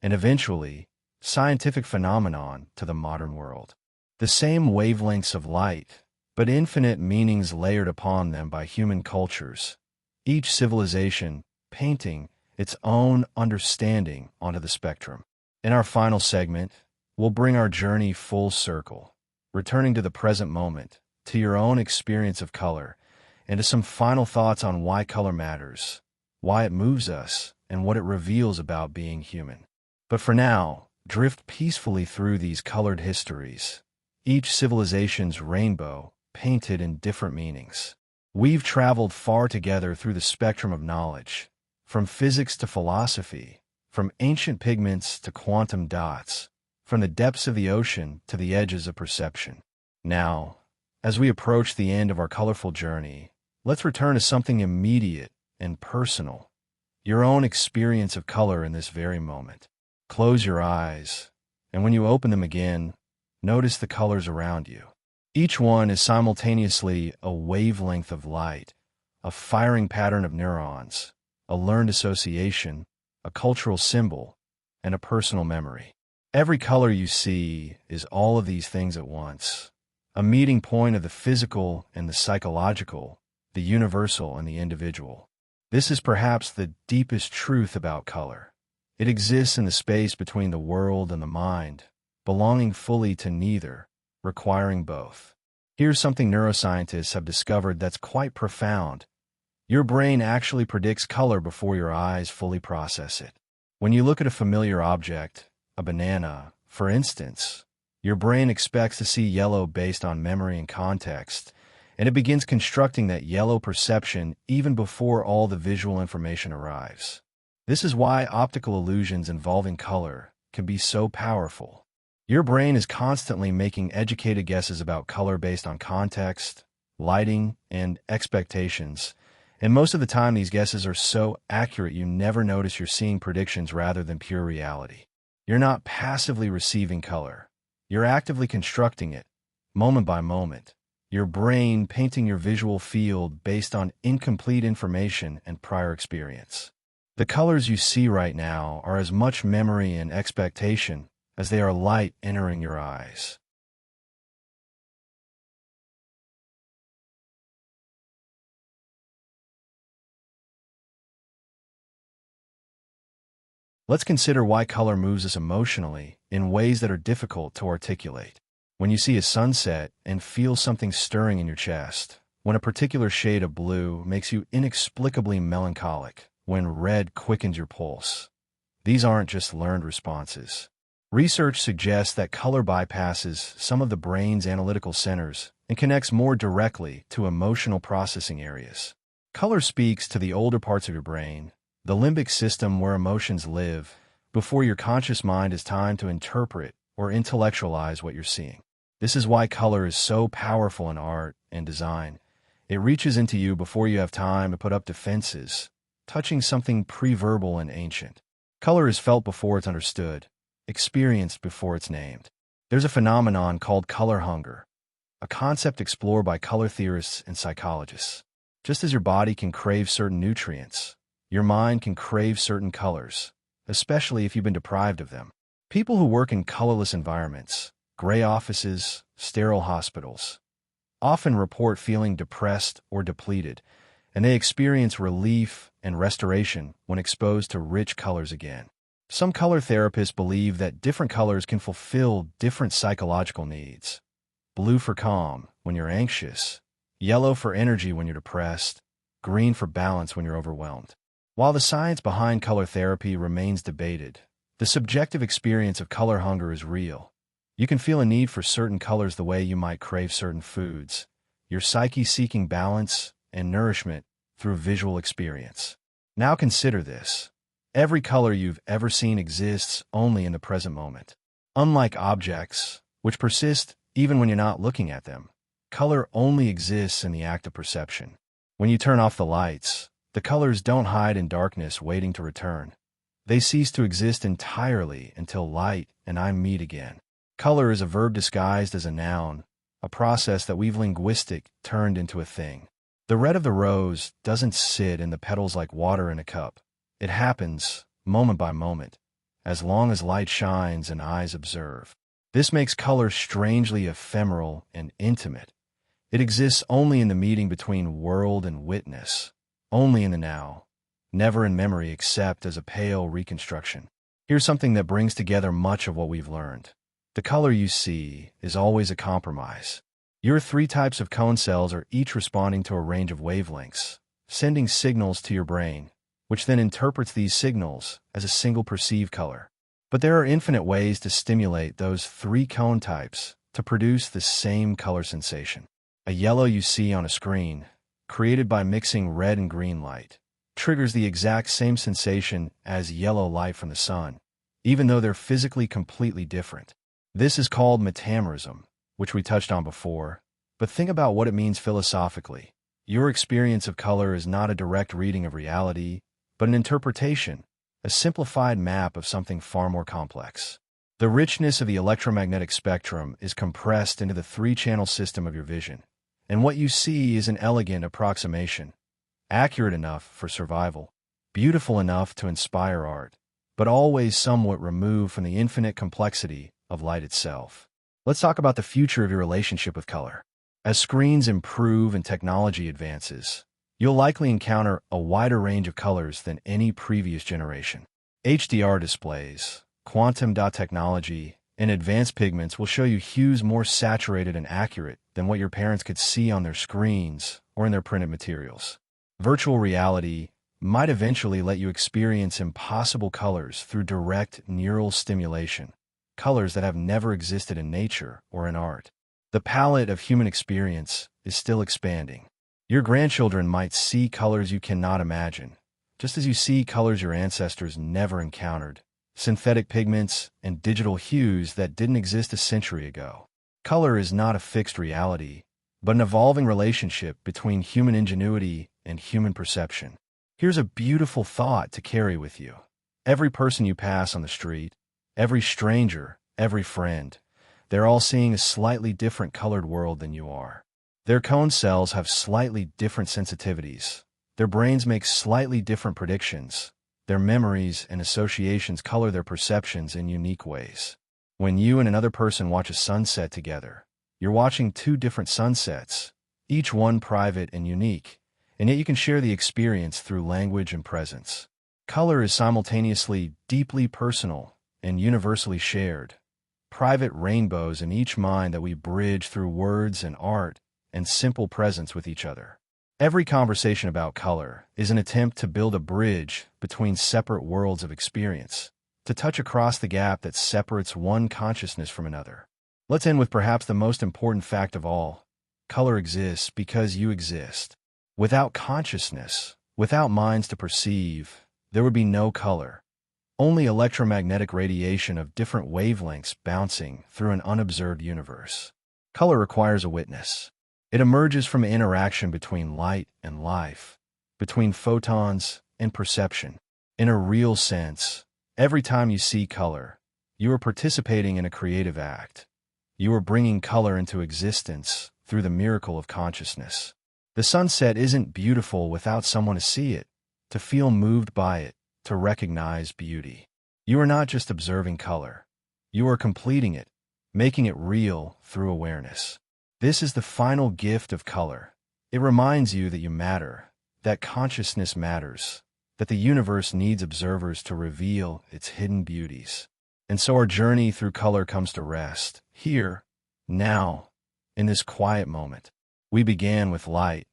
and eventually, scientific phenomenon to the modern world. The same wavelengths of light, but infinite meanings layered upon them by human cultures, each civilization painting its own understanding onto the spectrum. In our final segment, we'll bring our journey full circle, returning to the present moment, to your own experience of color, and to some final thoughts on why color matters, why it moves us, and what it reveals about being human. But for now, drift peacefully through these colored histories, each civilization's rainbow painted in different meanings. We've traveled far together through the spectrum of knowledge, from physics to philosophy, from ancient pigments to quantum dots, from the depths of the ocean to the edges of perception. Now, as we approach the end of our colorful journey, let's return to something immediate and personal, your own experience of color in this very moment. Close your eyes, and when you open them again, notice the colors around you. Each one is simultaneously a wavelength of light, a firing pattern of neurons, a learned association, a cultural symbol, and a personal memory. Every color you see is all of these things at once, a meeting point of the physical and the psychological, the universal and the individual. This is perhaps the deepest truth about color. It exists in the space between the world and the mind, belonging fully to neither, requiring both. Here's something neuroscientists have discovered that's quite profound. Your brain actually predicts color before your eyes fully process it. When you look at a familiar object, a banana, for instance, your brain expects to see yellow based on memory and context, and it begins constructing that yellow perception even before all the visual information arrives. This is why optical illusions involving color can be so powerful. Your brain is constantly making educated guesses about color based on context, lighting, and expectations, and most of the time these guesses are so accurate you never notice you're seeing predictions rather than pure reality. You're not passively receiving color. You're actively constructing it, moment by moment. Your brain painting your visual field based on incomplete information and prior experience. The colors you see right now are as much memory and expectation as they are light entering your eyes. Let's consider why color moves us emotionally in ways that are difficult to articulate. When you see a sunset and feel something stirring in your chest, when a particular shade of blue makes you inexplicably melancholic, when red quickens your pulse. These aren't just learned responses. Research suggests that color bypasses some of the brain's analytical centers and connects more directly to emotional processing areas. Color speaks to the older parts of your brain, the limbic system where emotions live, before your conscious mind has time to interpret or intellectualize what you're seeing. This is why color is so powerful in art and design. It reaches into you before you have time to put up defenses, touching something pre-verbal and ancient. Color is felt before it's understood, experienced before it's named. There's a phenomenon called color hunger, a concept explored by color theorists and psychologists. Just as your body can crave certain nutrients, your mind can crave certain colors, especially if you've been deprived of them. People who work in colorless environments, gray offices, sterile hospitals, often report feeling depressed or depleted, and they experience relief and restoration when exposed to rich colors again. Some color therapists believe that different colors can fulfill different psychological needs. Blue for calm when you're anxious, yellow for energy when you're depressed, green for balance when you're overwhelmed. While the science behind color therapy remains debated, the subjective experience of color hunger is real. You can feel a need for certain colors the way you might crave certain foods, your psyche seeking balance and nourishment through visual experience. Now consider this. Every color you've ever seen exists only in the present moment. Unlike objects, which persist even when you're not looking at them, color only exists in the act of perception. When you turn off the lights, the colors don't hide in darkness waiting to return. They cease to exist entirely until light and I meet again. Color is a verb disguised as a noun, a process that we've linguistic turned into a thing. The red of the rose doesn't sit in the petals like water in a cup. It happens, moment by moment, as long as light shines and eyes observe. This makes color strangely ephemeral and intimate. It exists only in the meeting between world and witness, only in the now, never in memory except as a pale reconstruction. Here's something that brings together much of what we've learned. The color you see is always a compromise. Your three types of cone cells are each responding to a range of wavelengths, sending signals to your brain, which then interprets these signals as a single perceived color. But there are infinite ways to stimulate those three cone types to produce the same color sensation. A yellow you see on a screen, created by mixing red and green light, triggers the exact same sensation as yellow light from the sun, even though they're physically completely different. This is called metamerism, which we touched on before, but think about what it means philosophically. Your experience of color is not a direct reading of reality, but an interpretation, a simplified map of something far more complex. The richness of the electromagnetic spectrum is compressed into the three-channel system of your vision, and what you see is an elegant approximation, accurate enough for survival, beautiful enough to inspire art, but always somewhat removed from the infinite complexity of light itself. Let's talk about the future of your relationship with color. As screens improve and technology advances, you'll likely encounter a wider range of colors than any previous generation. HDR displays, quantum dot technology, and advanced pigments will show you hues more saturated and accurate than what your parents could see on their screens or in their printed materials. Virtual reality might eventually let you experience impossible colors through direct neural stimulation, colors that have never existed in nature or in art. The palette of human experience is still expanding. Your grandchildren might see colors you cannot imagine, just as you see colors your ancestors never encountered, synthetic pigments and digital hues that didn't exist a century ago. Color is not a fixed reality, but an evolving relationship between human ingenuity and human perception. Here's a beautiful thought to carry with you. Every person you pass on the street, every stranger, every friend, they're all seeing a slightly different colored world than you are. Their cone cells have slightly different sensitivities. Their brains make slightly different predictions. Their memories and associations color their perceptions in unique ways. When you and another person watch a sunset together, you're watching two different sunsets, each one private and unique, and yet you can share the experience through language and presence. Color is simultaneously deeply personal and universally shared. Private rainbows in each mind that we bridge through words and art and simple presence with each other. Every conversation about color is an attempt to build a bridge between separate worlds of experience, to touch across the gap that separates one consciousness from another. Let's end with perhaps the most important fact of all. Color exists because you exist. Without consciousness, without minds to perceive, there would be no color. Only electromagnetic radiation of different wavelengths bouncing through an unobserved universe. Color requires a witness. It emerges from interaction between light and life, between photons and perception. In a real sense, every time you see color, you are participating in a creative act. You are bringing color into existence through the miracle of consciousness. The sunset isn't beautiful without someone to see it, to feel moved by it, to recognize beauty. You are not just observing color. You are completing it, making it real through awareness. This is the final gift of color. It reminds you that you matter, that consciousness matters, that the universe needs observers to reveal its hidden beauties. And so our journey through color comes to rest, here, now, in this quiet moment. We began with light,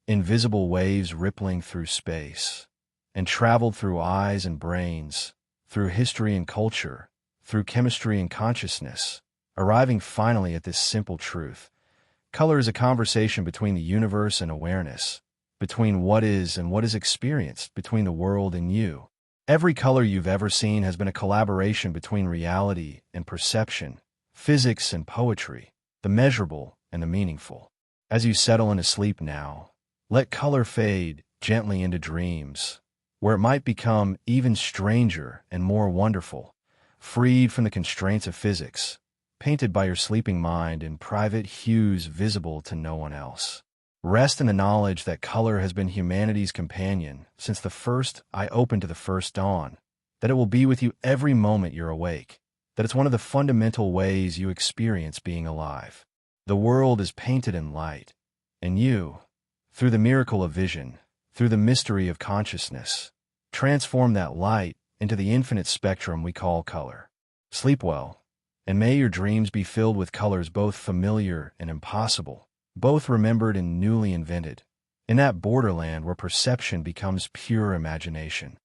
invisible waves rippling through space, and traveled through eyes and brains, through history and culture, through chemistry and consciousness, arriving finally at this simple truth. Color is a conversation between the universe and awareness, between what is and what is experienced, between the world and you. Every color you've ever seen has been a collaboration between reality and perception, physics and poetry, the measurable and the meaningful. As you settle into sleep now, let color fade gently into dreams, where it might become even stranger and more wonderful, freed from the constraints of physics, painted by your sleeping mind in private hues visible to no one else. Rest in the knowledge that color has been humanity's companion since the first eye opened to the first dawn, that it will be with you every moment you're awake, that it's one of the fundamental ways you experience being alive. The world is painted in light, and you, through the miracle of vision, through the mystery of consciousness, transform that light into the infinite spectrum we call color. Sleep well, and may your dreams be filled with colors both familiar and impossible, both remembered and newly invented, in that borderland where perception becomes pure imagination.